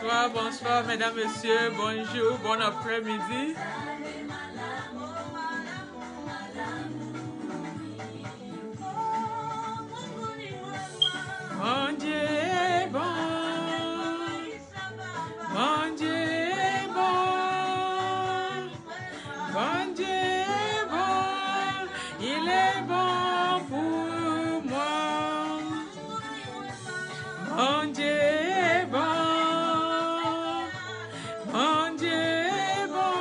bonsoir, bonsoir, mesdames, messieurs, bonjour, bon après-midi. Mon Dieu est bon, mon Dieu est bon, mon Dieu est bon, il est bon pour moi. Mon Dieu est bon, mon Dieu est bon,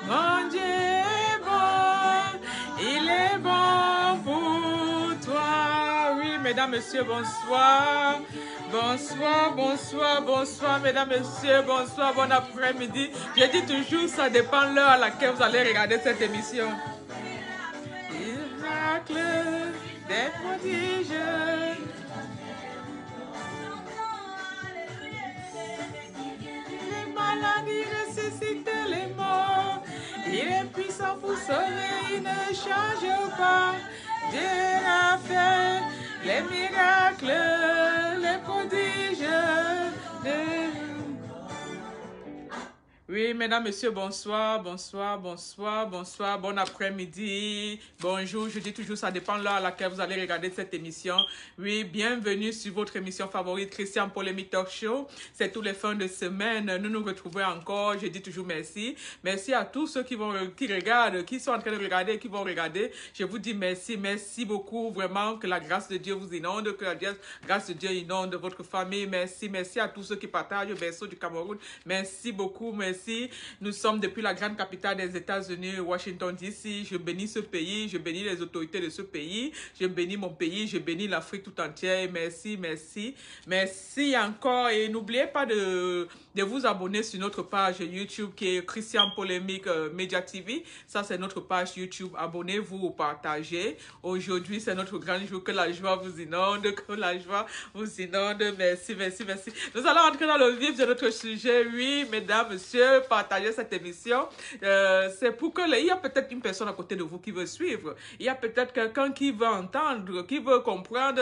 mon Dieu est bon, il est bon pour toi. Oui, mesdames, messieurs, bonsoir. Bonsoir, bonsoir, bonsoir, mesdames, messieurs, bonsoir, bon après-midi. Je dis toujours, ça dépend de l'heure à laquelle vous allez regarder cette émission. Miracle, des prodiges. Les maladies ressuscitent les morts. Il est puissant pour sauver, il ne change pas. Dieu a fait les miracles, les prodiges. Oui, mesdames, messieurs, bonsoir, bonsoir, bonsoir, bonsoir, bon après-midi, bonjour, je dis toujours, ça dépend de l'heure à laquelle vous allez regarder cette émission. Oui, bienvenue sur votre émission favorite, Christian Polémique Talk Show. C'est tous les fins de semaine, nous nous retrouvons encore, je dis toujours merci. Merci à tous ceux qui regardent, qui sont en train de regarder, qui vont regarder. Je vous dis merci, merci beaucoup, vraiment, que la grâce de Dieu vous inonde, que la grâce de Dieu inonde votre famille. Merci, merci à tous ceux qui partagent le berceau du Cameroun. Merci beaucoup, merci. Nous sommes depuis la grande capitale des États-Unis, Washington DC. Je bénis ce pays, je bénis les autorités de ce pays, je bénis mon pays, je bénis l'Afrique tout entière. Merci, merci, merci encore. Et n'oubliez pas de vous abonner sur notre page YouTube qui est Christian Polémique Media TV. Ça, c'est notre page YouTube. Abonnez-vous, partagez. Aujourd'hui, c'est notre grand jour. Que la joie vous inonde, que la joie vous inonde. Merci, merci, merci. Nous allons entrer dans le vif de notre sujet. Oui, mesdames, messieurs, partagez cette émission. C'est pour que il y a peut-être une personne à côté de vous qui veut suivre. Il y a peut-être quelqu'un qui veut entendre, qui veut comprendre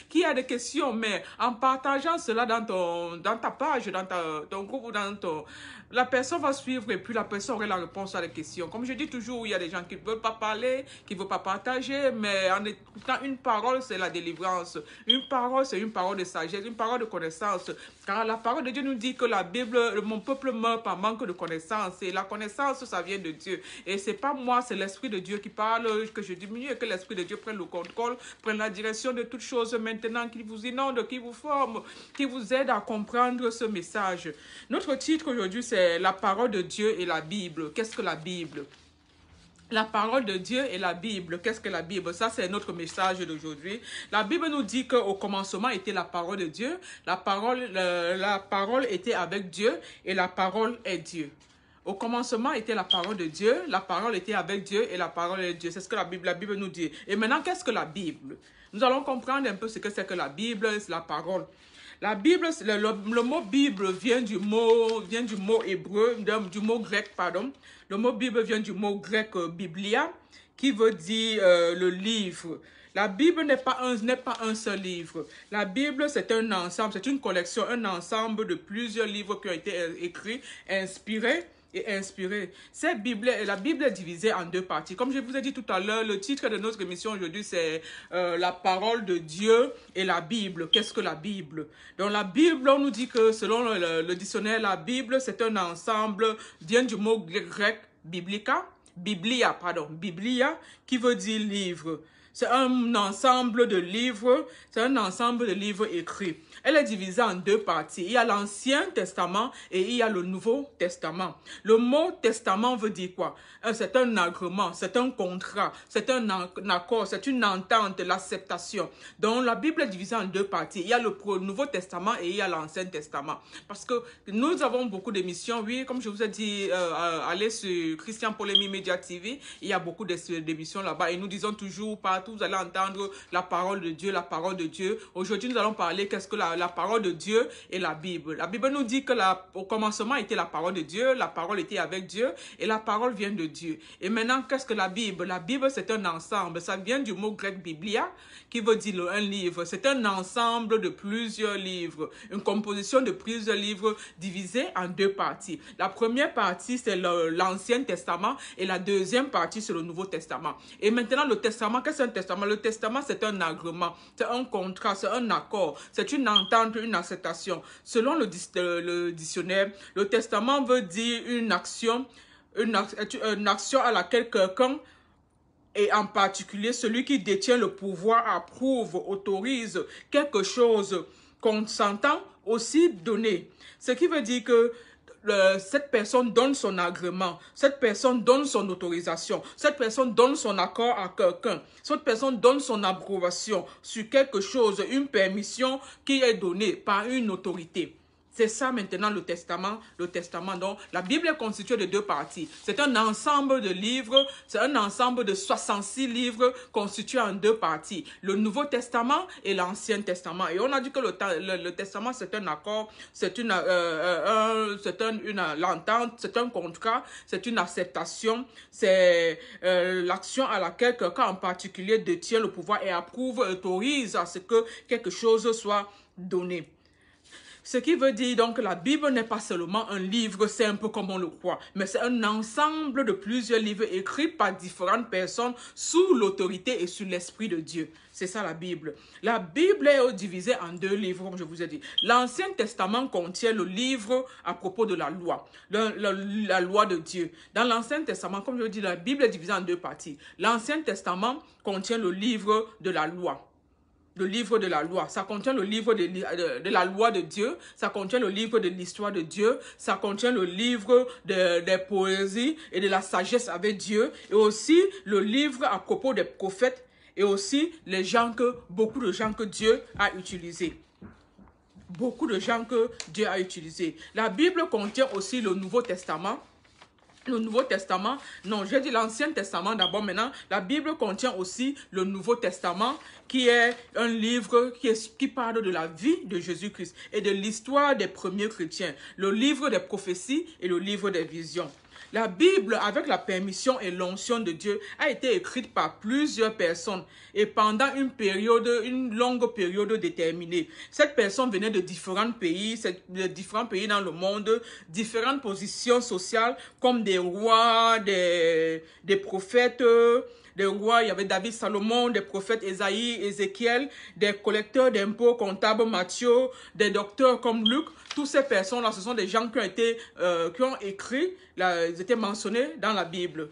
qui a des questions. Mais en partageant cela dans ta page, dans ton groupe ou dans ton... La personne va suivre et puis la personne aura la réponse à la question. Comme je dis toujours, il y a des gens qui ne veulent pas parler, qui ne veulent pas partager, mais en écoutant une parole, c'est la délivrance. Une parole, c'est une parole de sagesse, une parole de connaissance. Car la parole de Dieu nous dit que la Bible, mon peuple meurt par manque de connaissance. Et la connaissance, ça vient de Dieu. Et c'est pas moi, c'est l'Esprit de Dieu qui parle, que je diminue et que l'Esprit de Dieu prenne le contrôle, prenne la direction de toutes choses maintenant, qu'il vous inonde, qu'il vous forme, qu'il vous aide à comprendre ce message. Notre titre aujourd'hui, c'est la parole de Dieu et la Bible. Qu'est-ce que la Bible? La parole de Dieu et la Bible. Qu'est-ce que la Bible? Ça, c'est notre message d'aujourd'hui. La Bible nous dit qu'au commencement était la parole de Dieu. La parole était avec Dieu et la parole est Dieu. Au commencement était la parole de Dieu, la parole était avec Dieu et la parole est Dieu. C'est ce que la Bible nous dit. Et maintenant, qu'est-ce que la Bible? Nous allons comprendre un peu ce que c'est que la Bible, c'est la parole. La Bible, le mot Bible vient du mot hébreu, du mot grec, pardon. Le mot Bible vient du mot grec biblia, qui veut dire le livre. La Bible n'est pas un seul livre. La Bible, c'est un ensemble, c'est une collection, un ensemble de plusieurs livres qui ont été écrits, inspirés. La Bible est divisée en deux parties. Comme je vous ai dit tout à l'heure, le titre de notre émission aujourd'hui, c'est la parole de Dieu et la Bible. Qu'est-ce que la Bible? Dans la Bible, on nous dit que selon le dictionnaire, la Bible, c'est un ensemble, vient du mot grec biblia, qui veut dire livre. C'est un ensemble de livres, écrits. Elle est divisée en deux parties. Il y a l'Ancien Testament et il y a le Nouveau Testament. Le mot testament veut dire quoi? C'est un agrément, c'est un contrat, c'est un accord, c'est une entente, l'acceptation. Donc la Bible est divisée en deux parties. Il y a le Nouveau Testament et il y a l'Ancien Testament. Parce que nous avons beaucoup d'émissions. Oui, comme je vous ai dit, allez sur Christian Polémique Media TV. Il y a beaucoup d'émissions là-bas et nous disons toujours partout partout vous allez entendre la parole de Dieu, la parole de Dieu. Aujourd'hui, nous allons parler qu'est-ce que la parole de Dieu et la Bible. La Bible nous dit que au commencement était la parole de Dieu, la parole était avec Dieu et la parole vient de Dieu. Et maintenant, qu'est-ce que la Bible? La Bible, c'est un ensemble. Ça vient du mot grec biblia, qui veut dire un livre. C'est un ensemble de plusieurs livres, une composition de plusieurs livres divisés en deux parties. La première partie, c'est l'Ancien Testament et la deuxième partie, c'est le Nouveau Testament. Et maintenant, le Testament, qu'est-ce que c'est un testament? Le testament, c'est un agrément, c'est un contrat, c'est un accord, c'est une entente, une acceptation. Selon le dictionnaire, le testament veut dire une action à laquelle quelqu'un, et en particulier celui qui détient le pouvoir, approuve, autorise quelque chose consentant aussi donné. Ce qui veut dire que cette personne donne son agrément, cette personne donne son autorisation, cette personne donne son accord à quelqu'un, cette personne donne son approbation sur quelque chose, une permission qui est donnée par une autorité. C'est ça maintenant le testament. Donc, la Bible est constituée de deux parties. C'est un ensemble de livres, c'est un ensemble de 66 livres constitués en deux parties. Le Nouveau Testament et l'Ancien Testament. Et on a dit que le Testament, c'est un accord, c'est l'entente, c'est un contrat, c'est une acceptation, c'est l'action à laquelle quelqu'un en particulier détient le pouvoir et approuve, autorise à ce que quelque chose soit donné. Ce qui veut dire donc que la Bible n'est pas seulement un livre simple comme on le croit, mais c'est un ensemble de plusieurs livres écrits par différentes personnes sous l'autorité et sous l'Esprit de Dieu. C'est ça la Bible. La Bible est divisée en deux livres, comme je vous ai dit. L'Ancien Testament contient le livre à propos de la loi, la loi de Dieu. Dans l'Ancien Testament, comme je vous dis, la Bible est divisée en deux parties. L'Ancien Testament contient le livre de la loi. Le livre de la loi, ça contient le livre de la loi de Dieu, ça contient le livre de l'histoire de Dieu, ça contient le livre des poésies et de la sagesse avec Dieu, et aussi le livre à propos des prophètes, et aussi beaucoup de gens que Dieu a utilisés. Beaucoup de gens que Dieu a utilisés. La Bible contient aussi le Nouveau Testament. Le Nouveau Testament, non, j'ai dit l'Ancien Testament d'abord. Maintenant, la Bible contient aussi le Nouveau Testament, qui est un livre qui parle de la vie de Jésus-Christ et de l'histoire des premiers chrétiens, le livre des prophéties et le livre des visions. La Bible, avec la permission et l'onction de Dieu, a été écrite par plusieurs personnes et pendant une longue période déterminée. Cette personne venait de différents pays dans le monde, différentes positions sociales comme des rois, des prophètes, des rois, il y avait David, Salomon, des prophètes Ésaïe, Ézéchiel, des collecteurs d'impôts, comptables, Matthieu, des docteurs comme Luc. Toutes ces personnes-là, ce sont des gens qui ont écrit, ils étaient mentionnés dans la Bible,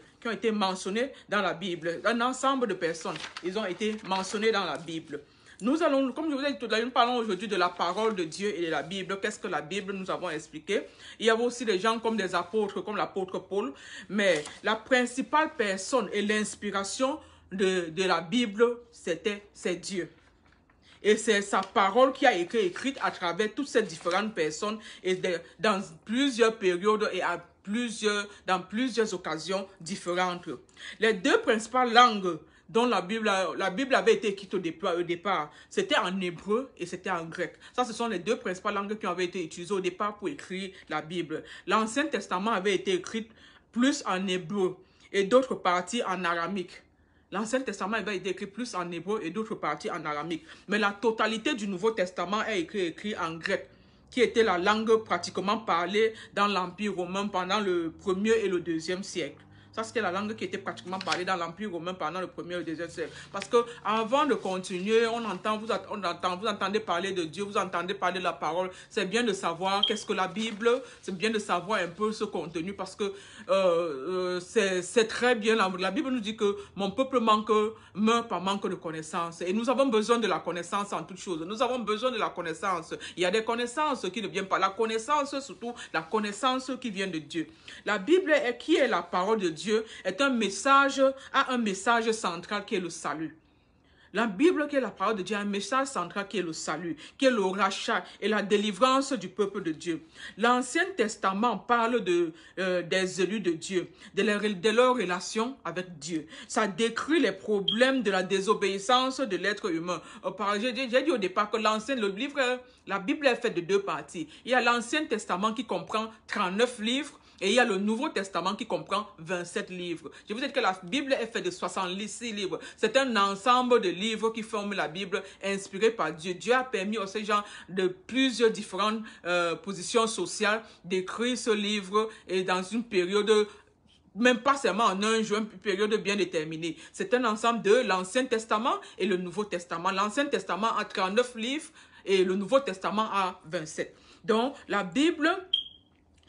Un ensemble de personnes, ils ont été mentionnés dans la Bible. Nous allons, comme je vous ai dit tout à l'heure, nous parlons aujourd'hui de la parole de Dieu et de la Bible. Qu'est-ce que la Bible, nous avons expliqué. Il y avait aussi des gens comme des apôtres, comme l'apôtre Paul. Mais la principale personne et l'inspiration de la Bible, c'est Dieu. Et c'est sa parole qui a été écrite à travers toutes ces différentes personnes et dans plusieurs périodes et dans plusieurs occasions différentes. Les deux principales langues dont la Bible avait été écrite au départ, c'était en hébreu et c'était en grec. Ça, ce sont les deux principales langues qui avaient été utilisées au départ pour écrire la Bible. L'Ancien Testament avait été écrit plus en hébreu et d'autres parties en aramique. L'Ancien Testament avait été écrit plus en hébreu et d'autres parties en aramique. Mais la totalité du Nouveau Testament est écrit en grec, qui était la langue pratiquement parlée dans l'Empire romain pendant le 1er et le 2e siècle. Ça, c'était la langue qui était pratiquement parlée dans l'Empire romain pendant le 1er et le 2e siècle. Parce que avant de continuer, vous entendez parler de Dieu, vous entendez parler de la parole. C'est bien de savoir qu'est-ce que la Bible, c'est bien de savoir un peu ce contenu parce que c'est très bien. La Bible nous dit que mon peuple meurt par manque de connaissance. Et nous avons besoin de la connaissance en toutes choses. Nous avons besoin de la connaissance. Il y a des connaissances qui ne viennent pas. La connaissance, surtout la connaissance qui vient de Dieu. La Bible, qui est la parole de Dieu, a un message central qui est le salut. La Bible, qui est la parole de Dieu, a un message central qui est le salut, qui est le rachat et la délivrance du peuple de Dieu. L'Ancien Testament parle des élus de Dieu, de leur relation avec Dieu. Ça décrit les problèmes de la désobéissance de l'être humain. J'ai dit au départ que la Bible est faite de deux parties. Il y a l'Ancien Testament qui comprend 39 livres, et il y a le Nouveau Testament qui comprend 27 livres. Je vous ai dit que la Bible est faite de 66 livres. C'est un ensemble de livres qui forment la Bible inspirée par Dieu. Dieu a permis à ces gens de plusieurs différentes positions sociales d'écrire ce livre et dans une période, même pas seulement en un jour, une période bien déterminée. C'est un ensemble de l'Ancien Testament et le Nouveau Testament. L'Ancien Testament a 39 livres et le Nouveau Testament a 27. Donc, la Bible...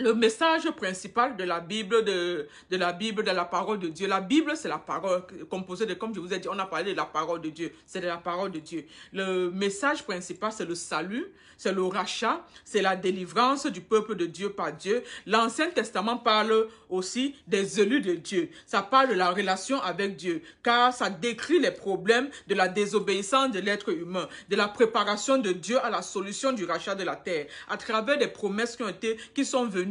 Le message principal de la Bible, de la parole de Dieu. La Bible, c'est la parole composée de, comme je vous ai dit, on a parlé de la parole de Dieu. C'est de la parole de Dieu. Le message principal, c'est le salut, c'est le rachat, c'est la délivrance du peuple de Dieu par Dieu. L'Ancien Testament parle aussi des élus de Dieu. Ça parle de la relation avec Dieu, car ça décrit les problèmes de la désobéissance de l'être humain, de la préparation de Dieu à la solution du rachat de la terre, à travers des promesses qui sont venues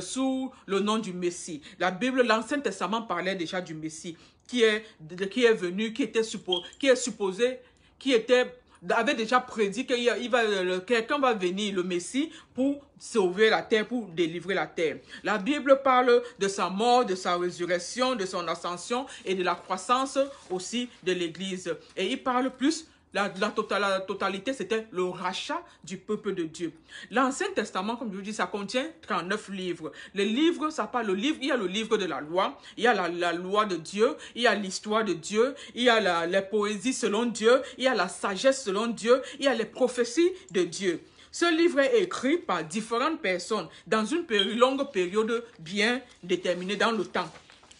sous le nom du Messie. La Bible, l'Ancien Testament parlait déjà du Messie qui est venu, avait déjà prédit que quelqu'un va venir, le Messie, pour sauver la terre, pour délivrer la terre. La Bible parle de sa mort, de sa résurrection, de son ascension et de la croissance aussi de l'Église. Et il parle plus. La totalité, c'était le rachat du peuple de Dieu. L'Ancien Testament, comme je vous dis, ça contient 39 livres. Les livres, ça parle il y a le livre de la loi, il y a la loi de Dieu, il y a l'histoire de Dieu, il y a les poésies selon Dieu, il y a la sagesse selon Dieu, il y a les prophéties de Dieu. Ce livre est écrit par différentes personnes dans une longue période bien déterminée dans le temps.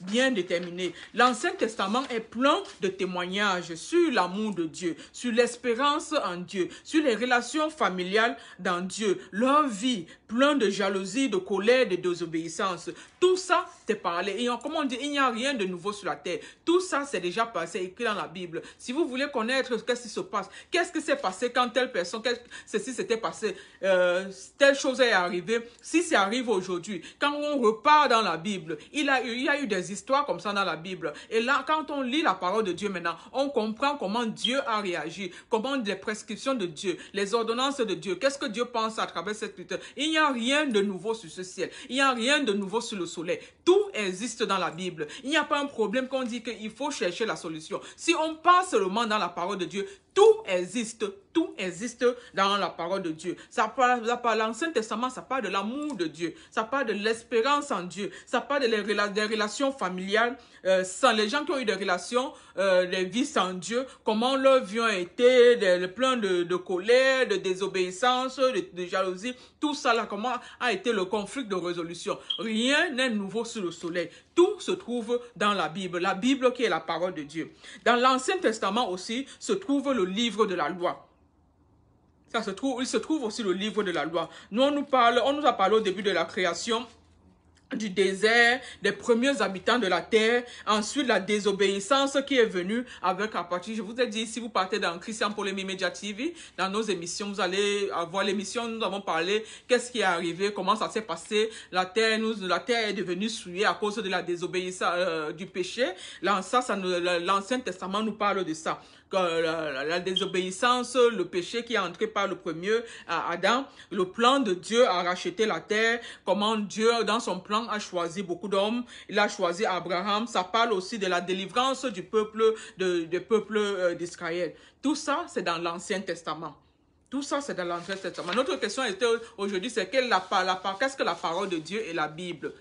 Bien déterminé. L'Ancien Testament est plein de témoignages sur l'amour de Dieu, sur l'espérance en Dieu, sur les relations familiales dans Dieu, leur vie, plein de jalousie, de colère, de désobéissance. Tout ça, c'est parlé. Et comme on dit, il n'y a rien de nouveau sur la terre. Tout ça, c'est déjà passé, écrit dans la Bible. Si vous voulez connaître qu'est-ce qui se passe, qu'est-ce qui s'est passé quand telle personne, ceci s'était passé, telle chose est arrivée, si ça arrive aujourd'hui, quand on repart dans la Bible, il y a eu des histoires comme ça dans la Bible. Et là, quand on lit la parole de Dieu maintenant, on comprend comment Dieu a réagi, comment les prescriptions de Dieu, les ordonnances de Dieu, qu'est-ce que Dieu pense à travers cette écriture. Il n'y a rien de nouveau sur ce ciel. Il n'y a rien de nouveau sur le soleil. Tout existe dans la Bible. Il n'y a pas un problème qu'on dit qu'il faut chercher la solution. Si on passe seulement dans la parole de Dieu, tout existe dans la parole de Dieu. L'Ancien Testament, ça parle de l'amour de Dieu, ça parle de l'espérance en Dieu, ça parle des relations familiales, sans les gens qui ont eu des relations, des vies sans Dieu, comment leur vie a été plein de colère, de désobéissance, de jalousie, tout ça là, comment a été le conflit de résolution. Rien n'est nouveau sous le soleil. Tout se trouve dans la Bible qui est la parole de Dieu. Dans l'Ancien Testament aussi se trouve le livre de la loi. Il se trouve aussi le livre de la loi. On nous a parlé au début de la création du désert, des premiers habitants de la terre, ensuite la désobéissance qui est venue avec à partir, je vous ai dit, si vous partez dans Christian Polemi Media TV, dans nos émissions, vous allez avoir l'émission, nous avons parlé, qu'est-ce qui est arrivé, comment ça s'est passé, la terre est devenue souillée à cause de la désobéissance, du péché. L'Ancien Testament nous parle de ça. La désobéissance, le péché qui est entré par le premier Adam, le plan de Dieu à racheter la terre, comment Dieu dans son plan a choisi beaucoup d'hommes, il a choisi Abraham, ça parle aussi de la délivrance du peuple d'Israël. Tout ça, c'est dans l'Ancien Testament. Tout ça, c'est dans l'Ancien Testament. Notre question aujourd'hui, c'est qu'est-ce que la parole de Dieu et la Bible?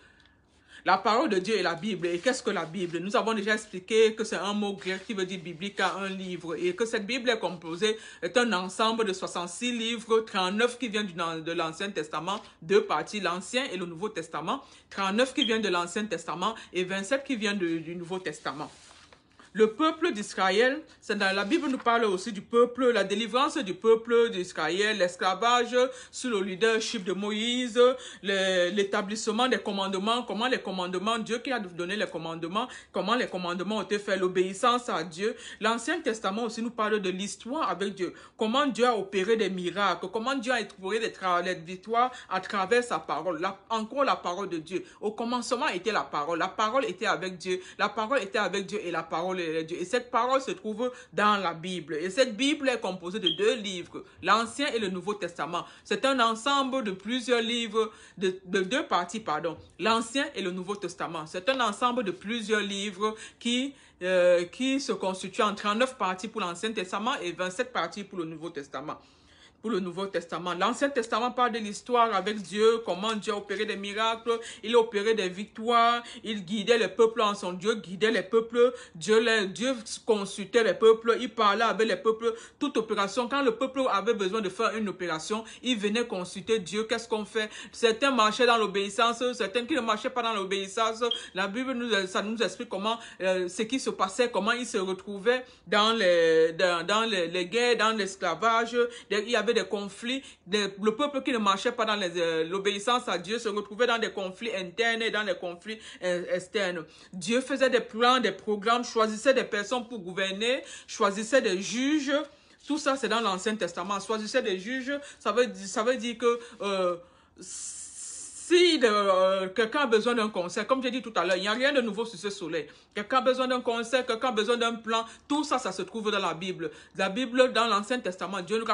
La parole de Dieu est la Bible. Et qu'est-ce que la Bible? Nous avons déjà expliqué que c'est un mot grec qui veut dire biblique, un livre. Et que cette Bible est un ensemble de 66 livres, 39 qui viennent de l'Ancien Testament, deux parties, l'Ancien et le Nouveau Testament, 39 qui viennent de l'Ancien Testament et 27 qui viennent du Nouveau Testament. Le peuple d'Israël, la Bible nous parle aussi du peuple, la délivrance du peuple d'Israël, l'esclavage sous le leadership de Moïse, l'établissement des commandements, comment les commandements, Dieu qui a donné les commandements, comment les commandements ont été faits, l'obéissance à Dieu. L'Ancien Testament aussi nous parle de l'histoire avec Dieu, comment Dieu a opéré des miracles, comment Dieu a opéré des victoires à travers sa parole, encore la parole de Dieu. Au commencement était la parole était avec Dieu, la parole était avec Dieu et la parole est Dieu. Et cette parole se trouve dans la Bible. Et cette Bible est composée de 2 livres, l'Ancien et le Nouveau Testament. C'est un ensemble de plusieurs livres, de 2 parties, pardon. L'Ancien et le Nouveau Testament. C'est un ensemble de plusieurs livres qui se constituent en 39 parties pour l'Ancien Testament et 27 parties pour le Nouveau Testament. Pour le Nouveau Testament. L'Ancien Testament parle de l'histoire avec Dieu, comment Dieu a opéré des miracles, il a opéré des victoires, il guidait les peuples en son Dieu, guidait les peuples, Dieu consultait les peuples, il parlait avec les peuples, toute opération. Quand le peuple avait besoin de faire une opération, il venait consulter Dieu. Qu'est-ce qu'on fait? Certains marchaient dans l'obéissance, certains qui ne marchaient pas dans l'obéissance. La Bible ça nous explique comment ce qui se passait, comment ils se retrouvaient dans les guerres, dans l'esclavage. Il y avait des conflits, le peuple qui ne marchait pas dans l'obéissance à Dieu se retrouvait dans des conflits internes et dans des conflits externes. Dieu faisait des plans, des programmes, choisissait des personnes pour gouverner, choisissait des juges. Tout ça, c'est dans l'Ancien Testament. Choisissait des juges, ça veut dire que si quelqu'un a besoin d'un conseil, comme j'ai dit tout à l'heure, il n'y a rien de nouveau sur ce soleil. Quelqu'un a besoin d'un conseil, quelqu'un a besoin d'un plan, tout ça, ça se trouve dans la Bible. La Bible, dans l'Ancien Testament, Dieu nous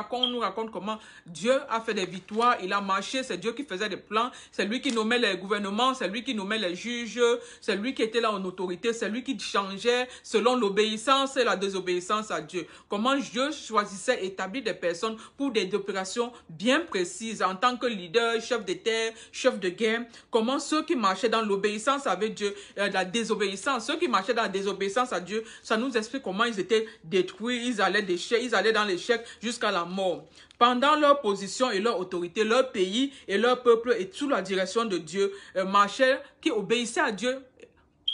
raconte comment Dieu a fait des victoires, il a marché, c'est Dieu qui faisait des plans, c'est lui qui nommait les gouvernements, c'est lui qui nommait les juges, c'est lui qui était là en autorité, c'est lui qui changeait selon l'obéissance et la désobéissance à Dieu. Comment Dieu choisissait, établir des personnes pour des opérations bien précises en tant que leader, chef de terre, chef de guerre. Comment ceux qui marchaient dans l'obéissance avec Dieu, la désobéissance, ceux qui marchaient dans la désobéissance à Dieu, ça nous explique comment ils étaient détruits, ils allaient dans l'échec jusqu'à la mort. Pendant leur position et leur autorité, leur pays et leur peuple et sous la direction de Dieu marchaient, qui obéissaient à Dieu,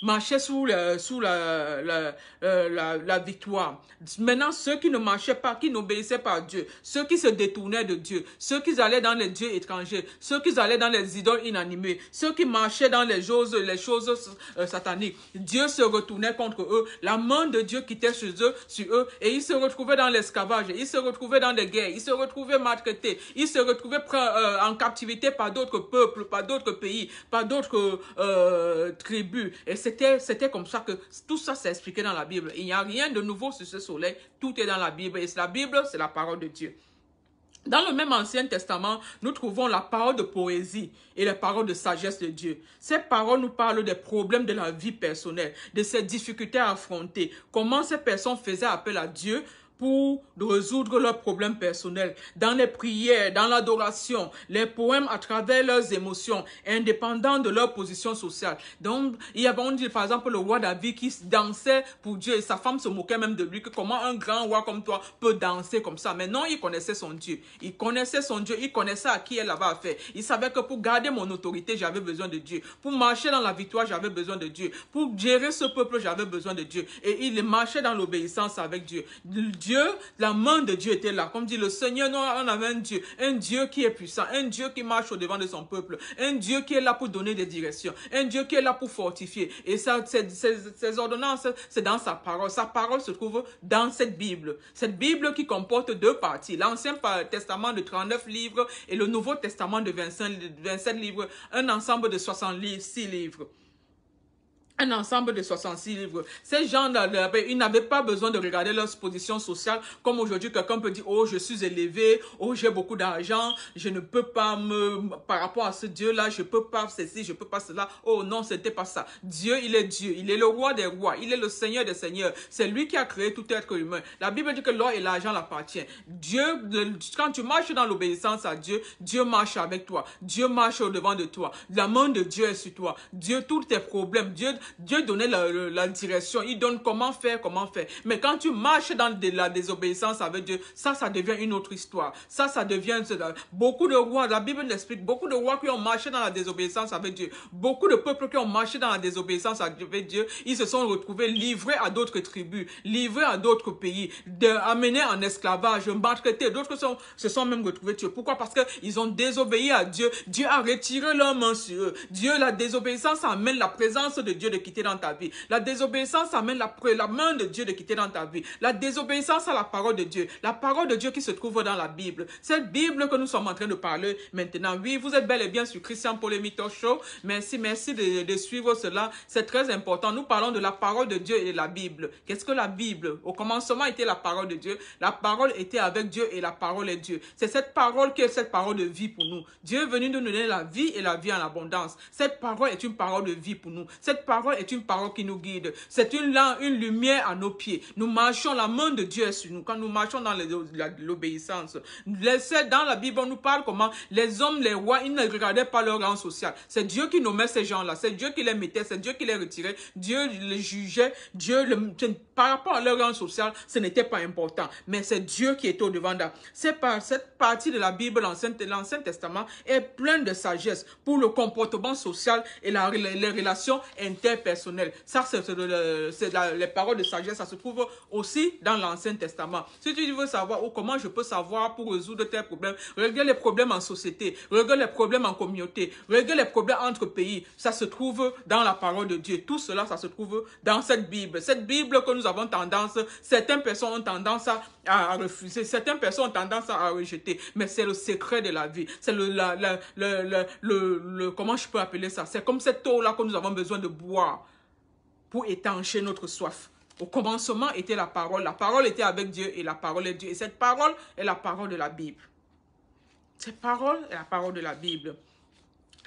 marchaient sous la victoire. Maintenant, ceux qui ne marchaient pas, qui n'obéissaient pas à Dieu, ceux qui se détournaient de Dieu, ceux qui allaient dans les dieux étrangers, ceux qui allaient dans les idoles inanimées, ceux qui marchaient dans les choses sataniques, Dieu se retournait contre eux. La main de Dieu quittait sur eux, et ils se retrouvaient dans l'esclavage, ils se retrouvaient dans des guerres, ils se retrouvaient maltraités, ils se retrouvaient en captivité par d'autres peuples, par d'autres pays, par d'autres tribus. Et c'était comme ça que tout ça s'est expliqué dans la Bible. Il n'y a rien de nouveau sur ce soleil. Tout est dans la Bible. Et la Bible, c'est la parole de Dieu. Dans le même Ancien Testament, nous trouvons la parole de poésie et la parole de sagesse de Dieu. Ces paroles nous parlent des problèmes de la vie personnelle, de ces difficultés à affronter, comment ces personnes faisaient appel à Dieu pour résoudre leurs problèmes personnels, dans les prières, dans l'adoration, les poèmes à travers leurs émotions, indépendants de leur position sociale. Donc, il y avait, on dit par exemple, le roi David qui dansait pour Dieu et sa femme se moquait même de lui, que comment un grand roi comme toi peut danser comme ça. Mais non, il connaissait son Dieu. Il connaissait son Dieu, il connaissait à qui elle avait affaire. Il savait que pour garder mon autorité, j'avais besoin de Dieu. Pour marcher dans la victoire, j'avais besoin de Dieu. Pour gérer ce peuple, j'avais besoin de Dieu. Et il marchait dans l'obéissance avec Dieu. La main de Dieu était là. Comme dit le Seigneur, on avait un Dieu qui est puissant, un Dieu qui marche au devant de son peuple, un Dieu qui est là pour donner des directions, un Dieu qui est là pour fortifier. Et ça, ces ordonnances, c'est dans sa parole. Sa parole se trouve dans cette Bible. Cette Bible qui comporte 2 parties. L'Ancien Testament de 39 livres et le Nouveau Testament de 27 livres. Un ensemble de 66 livres. Un ensemble de 66 livres. Ces gens-là, ils n'avaient pas besoin de regarder leur position sociale. Comme aujourd'hui, quelqu'un peut dire, oh, je suis élevé, oh, j'ai beaucoup d'argent, je ne peux pas par rapport à ce Dieu-là, je peux pas ceci, je peux pas cela. Oh non, c'était pas ça. Dieu, il est le roi des rois, il est le Seigneur des seigneurs. C'est lui qui a créé tout être humain. La Bible dit que l'or et l'argent l'appartiennent. Dieu, quand tu marches dans l'obéissance à Dieu, Dieu marche avec toi. Dieu marche au devant de toi. La main de Dieu est sur toi. Dieu, tous tes problèmes, Dieu, Dieu donnait la direction. Il donne comment faire, comment faire. Mais quand tu marches dans la désobéissance avec Dieu, ça devient une autre histoire. Ça devient... Beaucoup de rois, la Bible l'explique, beaucoup de rois qui ont marché dans la désobéissance avec Dieu, beaucoup de peuples qui ont marché dans la désobéissance avec Dieu, ils se sont retrouvés livrés à d'autres tribus, livrés à d'autres pays, amenés en esclavage, maltraités. D'autres se sont même retrouvés tués. Pourquoi? Parce qu'ils ont désobéi à Dieu. Dieu a retiré leur main sur eux. Dieu, la désobéissance amène la présence de Dieu de quitter dans ta vie. La désobéissance amène la main de Dieu de quitter dans ta vie. La désobéissance à la parole de Dieu. La parole de Dieu qui se trouve dans la Bible. Cette Bible que nous sommes en train de parler maintenant. Oui, vous êtes bel et bien sur Christian Paul Mito Show. Merci de suivre cela. C'est très important. Nous parlons de la parole de Dieu et de la Bible. Qu'est-ce que la Bible? Au commencement était la parole de Dieu. La parole était avec Dieu et la parole est Dieu. C'est cette parole qui est cette parole de vie pour nous. Dieu est venu nous donner la vie et la vie en abondance. Cette parole est une parole de vie pour nous. Cette parole est une parole qui nous guide. C'est une lumière à nos pieds. Nous marchons, la main de Dieu est sur nous. Quand nous marchons dans l'obéissance. Dans la Bible, on nous parle comment les hommes, les rois, ils ne regardaient pas leur rang social. C'est Dieu qui nommait ces gens-là. C'est Dieu qui les mettait. C'est Dieu qui les retirait. Dieu les jugeait. Par rapport à leur rang social, ce n'était pas important. Mais c'est Dieu qui était au-devant d'eux. Cette partie de la Bible, l'Ancien Testament, est pleine de sagesse pour le comportement social et les relations interpersonnelles. Ça, c'est les paroles de sagesse. Ça se trouve aussi dans l'Ancien Testament. Si tu veux savoir comment je peux savoir pour résoudre tes problèmes, regarde les problèmes en société, regarde les problèmes en communauté, regarde les problèmes entre pays. Ça se trouve dans la parole de Dieu. Tout cela, ça se trouve dans cette Bible. Cette Bible que nous avons tendance, certaines personnes ont tendance à refuser, certaines personnes ont tendance à rejeter. Mais c'est le secret de la vie. C'est comment je peux appeler ça? C'est comme cette eau-là que nous avons besoin de boire pour étancher notre soif. Au commencement était la parole. La parole était avec Dieu et la parole est Dieu. Et cette parole est la parole de la Bible. Cette parole est la parole de la Bible.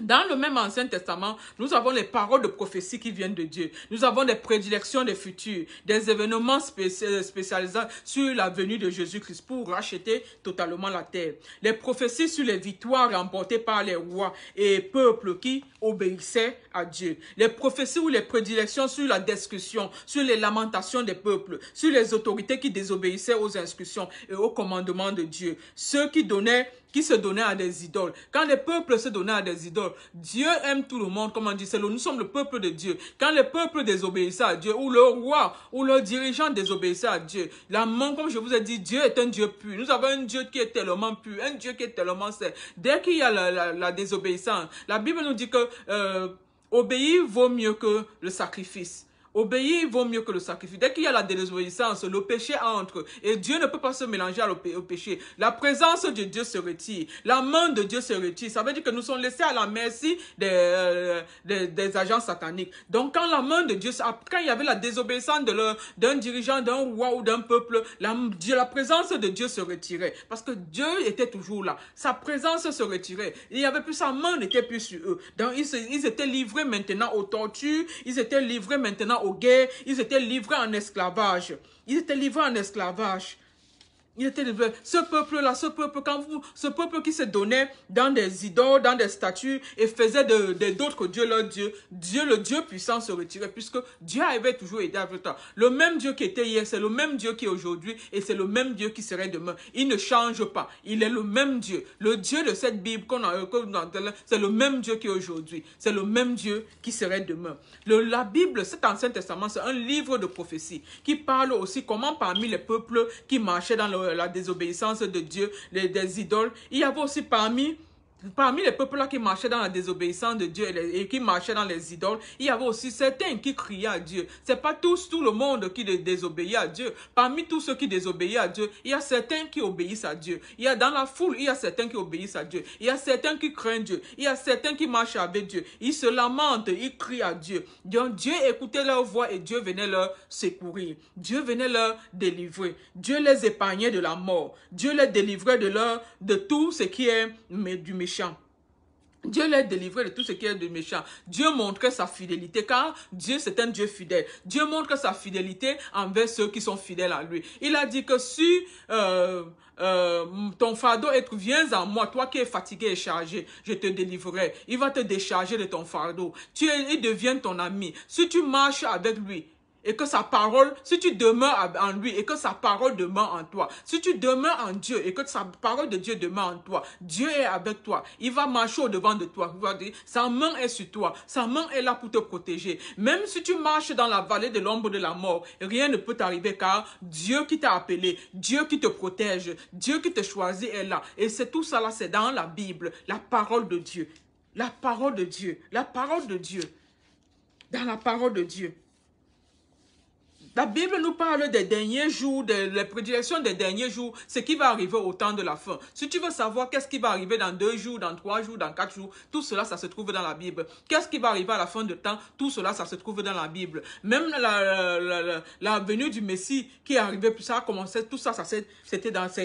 Dans le même Ancien Testament, nous avons les paroles de prophétie qui viennent de Dieu. Nous avons des prédilections des futurs, des événements spécialisés sur la venue de Jésus-Christ pour racheter totalement la terre. Les prophéties sur les victoires remportées par les rois et peuples qui obéissaient à Dieu. Les prophéties ou les prédilections sur la destruction, sur les lamentations des peuples, sur les autorités qui désobéissaient aux instructions et aux commandements de Dieu. Ceux qui se donnaient à des idoles. Quand les peuples se donnaient à des idoles, Dieu aime tout le monde, comme on dit, nous sommes le peuple de Dieu. Quand les peuples désobéissaient à Dieu, ou le roi, ou le dirigeant désobéissait à Dieu, la main, comme je vous ai dit, Dieu est un Dieu pur. Nous avons un Dieu qui est tellement pur, un Dieu qui est tellement saint. Dès qu'il y a la désobéissance, la Bible nous dit que obéir vaut mieux que le sacrifice. Obéir vaut mieux que le sacrifice. Dès qu'il y a la désobéissance, le péché entre. Et Dieu ne peut pas se mélanger au péché. La présence de Dieu se retire. La main de Dieu se retire. Ça veut dire que nous sommes laissés à la merci des agents sataniques. Donc quand la main de Dieu, quand il y avait la désobéissance d'un dirigeant, d'un roi ou d'un peuple, la présence de Dieu se retirait. Parce que Dieu était toujours là. Sa présence se retirait. Il n'y avait plus, sa main n'était plus sur eux. Donc ils étaient livrés maintenant aux tortures. Ils étaient livrés maintenant aux guerres, ils étaient livrés en esclavage. Ils étaient livrés en esclavage. Il était livré. Ce peuple-là, ce peuple qui se donnait dans des idoles, dans des statues et faisait d'autres dieux leur Dieu, le Dieu puissant se retirait puisque Dieu avait toujours été avec toi. Le même Dieu qui était hier, c'est le même Dieu qui est aujourd'hui et c'est le même Dieu qui serait demain. Il ne change pas. Il est le même Dieu. Le Dieu de cette Bible c'est le même Dieu qui est aujourd'hui. C'est le même Dieu qui serait demain. La Bible, cet Ancien Testament, c'est un livre de prophétie qui parle aussi comment parmi les peuples qui marchaient dans la désobéissance de Dieu, des idoles, il y avait aussi parmi les peuples-là qui marchaient dans la désobéissance de Dieu et qui marchaient dans les idoles, il y avait aussi certains qui criaient à Dieu. C'est pas tout le monde qui désobéit à Dieu. Parmi tous ceux qui désobéissent à Dieu, il y a certains qui obéissent à Dieu. Il y a dans la foule, il y a certains qui obéissent à Dieu. Il y a certains qui craignent Dieu. Il y a certains qui marchent avec Dieu. Ils se lamentent, ils crient à Dieu. Donc Dieu écoutait leur voix et Dieu venait leur secourir. Dieu venait leur délivrer. Dieu les épargnait de la mort. Dieu les délivrait de tout ce qui est du méchant. Dieu l'a délivré de tout ce qui est de méchant. Dieu montrait sa fidélité car Dieu c'est un Dieu fidèle. Dieu montre sa fidélité envers ceux qui sont fidèles à lui. Il a dit que si ton fardeau est, viens en moi, toi qui es fatigué et chargé, je te délivrerai. Il va te décharger de ton fardeau. Il devient ton ami. Si tu marches avec lui, et que sa parole, si tu demeures en lui et que sa parole demeure en toi, si tu demeures en Dieu et que sa parole de Dieu demeure en toi, Dieu est avec toi, il va marcher au-devant de toi, il va dire, sa main est sur toi, sa main est là pour te protéger. Même si tu marches dans la vallée de l'ombre de la mort, rien ne peut t'arriver car Dieu qui t'a appelé, Dieu qui te protège, Dieu qui te choisit est là. Et c'est tout ça là, c'est dans la Bible, la parole de Dieu. La parole de Dieu, la parole de Dieu, dans la parole de Dieu. La Bible nous parle des derniers jours, des prédictions des derniers jours, ce qui va arriver au temps de la fin. Si tu veux savoir qu'est-ce qui va arriver dans 2 jours, dans 3 jours, dans 4 jours, tout cela, ça se trouve dans la Bible. Qu'est-ce qui va arriver à la fin de temps, tout cela, ça se trouve dans la Bible. Même la venue du Messie qui est arrivé, ça a commencé, tout ça, c'est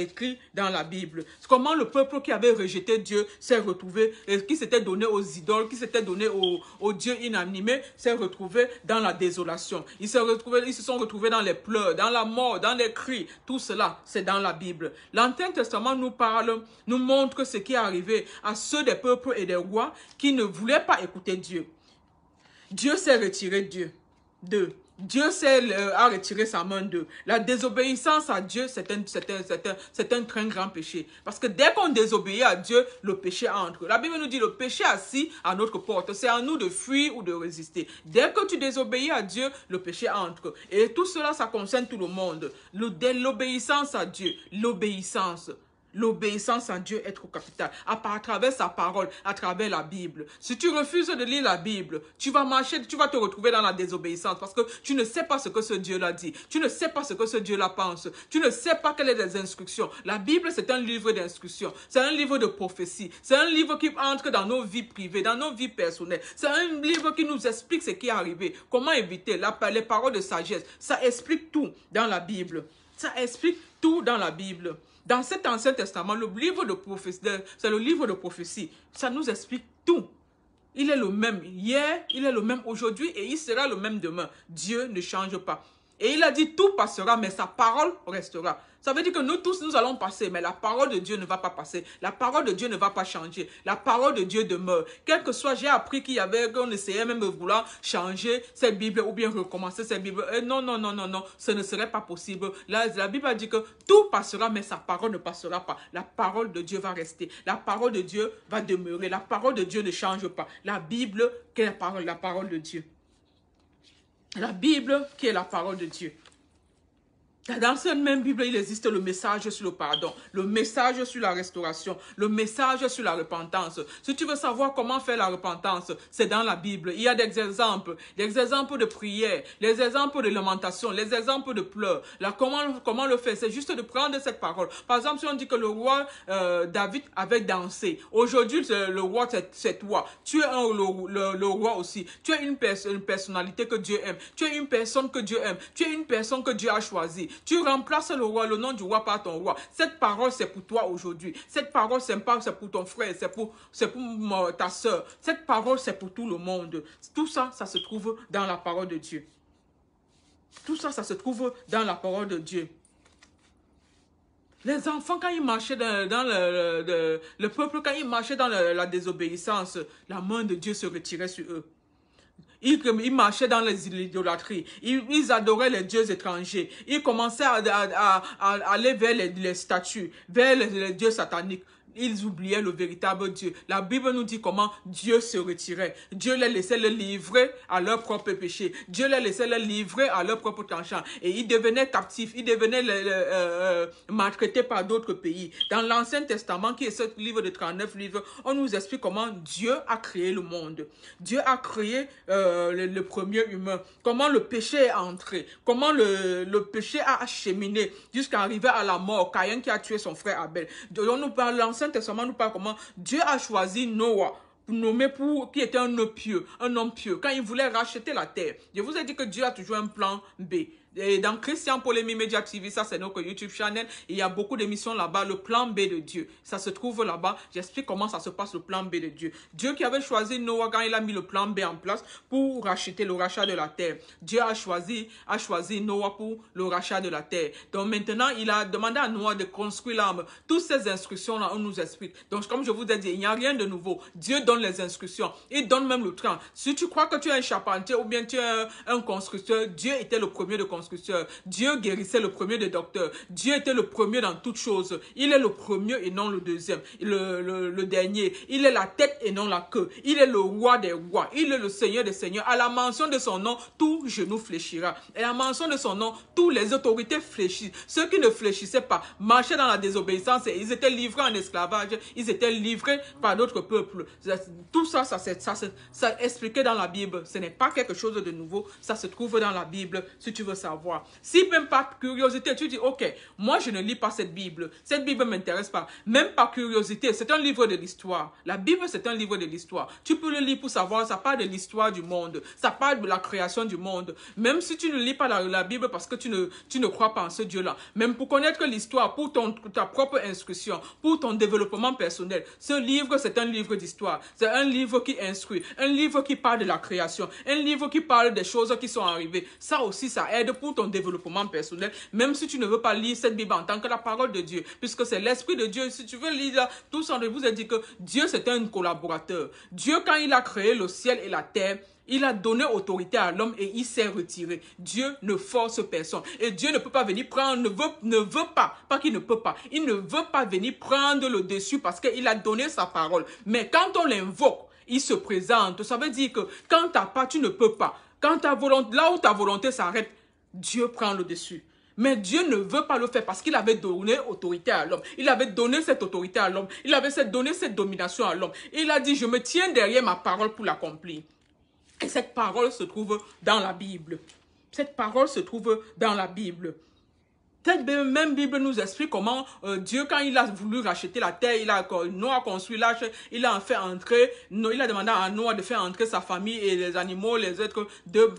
écrit dans la Bible. Comment le peuple qui avait rejeté Dieu s'est retrouvé, et qui s'était donné aux idoles, qui s'était donné aux dieux inanimés, s'est retrouvé dans la désolation. Ils se sont retrouvés dans les pleurs, dans la mort, dans les cris. Tout cela, c'est dans la Bible. L'Ancien Testament nous parle, nous montre ce qui est arrivé à ceux des peuples et des rois qui ne voulaient pas écouter Dieu. Dieu s'est retiré d'eux. Dieu a retiré sa main d'eux. La désobéissance à Dieu, c'est un très grand péché. Parce que dès qu'on désobéit à Dieu, le péché entre. La Bible nous dit le péché assis à notre porte. C'est à nous de fuir ou de résister. Dès que tu désobéis à Dieu, le péché entre. Et tout cela, ça concerne tout le monde. L'obéissance à Dieu, l'obéissance. L'obéissance à Dieu est trop capitale, à travers sa parole, à travers la Bible. Si tu refuses de lire la Bible, tu vas marcher, tu vas te retrouver dans la désobéissance parce que tu ne sais pas ce que ce Dieu-là dit. Tu ne sais pas ce que ce Dieu-là pense. Tu ne sais pas quelles sont les instructions. La Bible, c'est un livre d'instructions. C'est un livre de prophétie. C'est un livre qui entre dans nos vies privées, dans nos vies personnelles. C'est un livre qui nous explique ce qui est arrivé. Comment éviter les paroles de sagesse. Ça explique tout dans la Bible. Ça explique tout dans la Bible. Dans cet Ancien Testament, le livre de prophétie, c'est le livre de prophétie. Ça nous explique tout. Il est le même hier, il est le même aujourd'hui et il sera le même demain. Dieu ne change pas. Et il a dit tout passera, mais sa parole restera. Ça veut dire que nous tous, nous allons passer, mais la parole de Dieu ne va pas passer. La parole de Dieu ne va pas changer. La parole de Dieu demeure. Quel que soit, j'ai appris qu'on essayait même de vouloir changer cette Bible ou bien recommencer cette Bible. Non, non, non, non, non, ce ne serait pas possible. La Bible a dit que tout passera, mais sa parole ne passera pas. La parole de Dieu va rester. La parole de Dieu va demeurer. La parole de Dieu ne change pas. La Bible, qui est la parole de Dieu. La Bible, qui est la parole de Dieu. Dans cette même Bible, il existe le message sur le pardon, le message sur la restauration, le message sur la repentance. Si tu veux savoir comment faire la repentance, c'est dans la Bible. Il y a des exemples de prière, les exemples de lamentation, les exemples de pleurs. Là, comment le faire? C'est juste de prendre cette parole. Par exemple, si on dit que le roi David avait dansé, aujourd'hui le roi c'est toi. Tu es le roi aussi. Tu es une personnalité que Dieu aime. Tu es une personne que Dieu aime. Tu es une personne que Dieu a choisie. Tu remplaces le roi, le nom du roi par ton roi. Cette parole, c'est pour toi aujourd'hui. Cette parole, c'est pour ton frère, c'est pour ta soeur. Cette parole, c'est pour tout le monde. Tout ça, ça se trouve dans la parole de Dieu. Tout ça, ça se trouve dans la parole de Dieu. Les enfants, quand ils marchaient dans le peuple, quand ils marchaient dans la désobéissance, la main de Dieu se retirait sur eux. Ils marchaient dans l'idolâtrie. Ils adoraient les dieux étrangers. Ils commençaient à aller vers les statues, vers les dieux sataniques. Ils oubliaient le véritable Dieu. La Bible nous dit comment Dieu se retirait. Dieu les laissait les livrer à leur propre péché. Dieu les laissait les livrer à leur propre tranchant. Et ils devenaient captifs. Ils devenaient maltraités par d'autres pays. Dans l'Ancien Testament, qui est ce livre de 39 livres, on nous explique comment Dieu a créé le monde. Dieu a créé le premier humain. Comment le péché est entré. Comment le péché a cheminé jusqu'à arriver à la mort. Caïn qui a tué son frère Abel. On nous parle, l'Ancien Testament nous parle comment Dieu a choisi Noah, qui était un homme pieux, quand il voulait racheter la terre. Je vous ai dit que Dieu a toujours un plan B. Et dans Christian Polemi Media TV, ça c'est notre YouTube channel. Il y a beaucoup d'émissions là-bas, le plan B de Dieu. Ça se trouve là-bas. J'explique comment ça se passe, le plan B de Dieu. Dieu qui avait choisi Noah quand il a mis le plan B en place pour racheter le rachat de la terre. Dieu a choisi Noah pour le rachat de la terre. Donc maintenant, il a demandé à Noah de construire l'arme. Toutes ces instructions-là, on nous explique. Donc comme je vous ai dit, il n'y a rien de nouveau. Dieu donne les instructions. Il donne même le train. Si tu crois que tu es un charpentier ou bien tu es un constructeur, Dieu était le premier de constructeur. Dieu guérissait le premier des docteurs. Dieu était le premier dans toutes choses. Il est le premier et non le deuxième. Le dernier. Il est la tête et non la queue. Il est le roi des rois. Il est le Seigneur des seigneurs. À la mention de son nom, tout genou fléchira. Et à la mention de son nom, toutes les autorités fléchissent. Ceux qui ne fléchissaient pas marchaient dans la désobéissance et ils étaient livrés en esclavage. Ils étaient livrés par d'autres peuples. Tout ça, ça expliqué dans la Bible. Ce n'est pas quelque chose de nouveau. Ça se trouve dans la Bible, si tu veux savoir. Si même par curiosité, tu dis, ok, moi je ne lis pas cette Bible ne m'intéresse pas. Même par curiosité, c'est un livre de l'histoire. La Bible, c'est un livre de l'histoire. Tu peux le lire pour savoir, ça parle de l'histoire du monde. Ça parle de la création du monde. Même si tu ne lis pas la Bible parce que tu ne crois pas en ce Dieu-là. Même pour connaître l'histoire, pour ta propre instruction, pour ton développement personnel. Ce livre, c'est un livre d'histoire. C'est un livre qui instruit. Un livre qui parle de la création. Un livre qui parle des choses qui sont arrivées. Ça aussi, ça aide pour ton développement personnel, même si tu ne veux pas lire cette Bible en tant que la parole de Dieu, puisque c'est l'Esprit de Dieu. Si tu veux lire tout ça, je vous ai dit que Dieu c'est un collaborateur. Dieu, quand il a créé le ciel et la terre, il a donné autorité à l'homme et il s'est retiré. Dieu ne force personne. Et Dieu ne peut pas venir prendre, ne veut pas qu'il ne peut pas. Il ne veut pas venir prendre le dessus parce qu'il a donné sa parole. Mais quand on l'invoque, il se présente. Ça veut dire que quand tu n'as pas, tu ne peux pas. Quand ta volonté, là où ta volonté s'arrête, Dieu prend le dessus. Mais Dieu ne veut pas le faire parce qu'il avait donné autorité à l'homme. Il avait donné cette autorité à l'homme. Il avait donné cette domination à l'homme. Il a dit, je me tiens derrière ma parole pour l'accomplir. Et cette parole se trouve dans la Bible. Cette parole se trouve dans la Bible. Cette même Bible nous explique comment Dieu, quand il a voulu racheter la terre, Noah a construit l'arche, il a fait entrer, il a demandé à Noah de faire entrer sa famille et les animaux, les êtres deux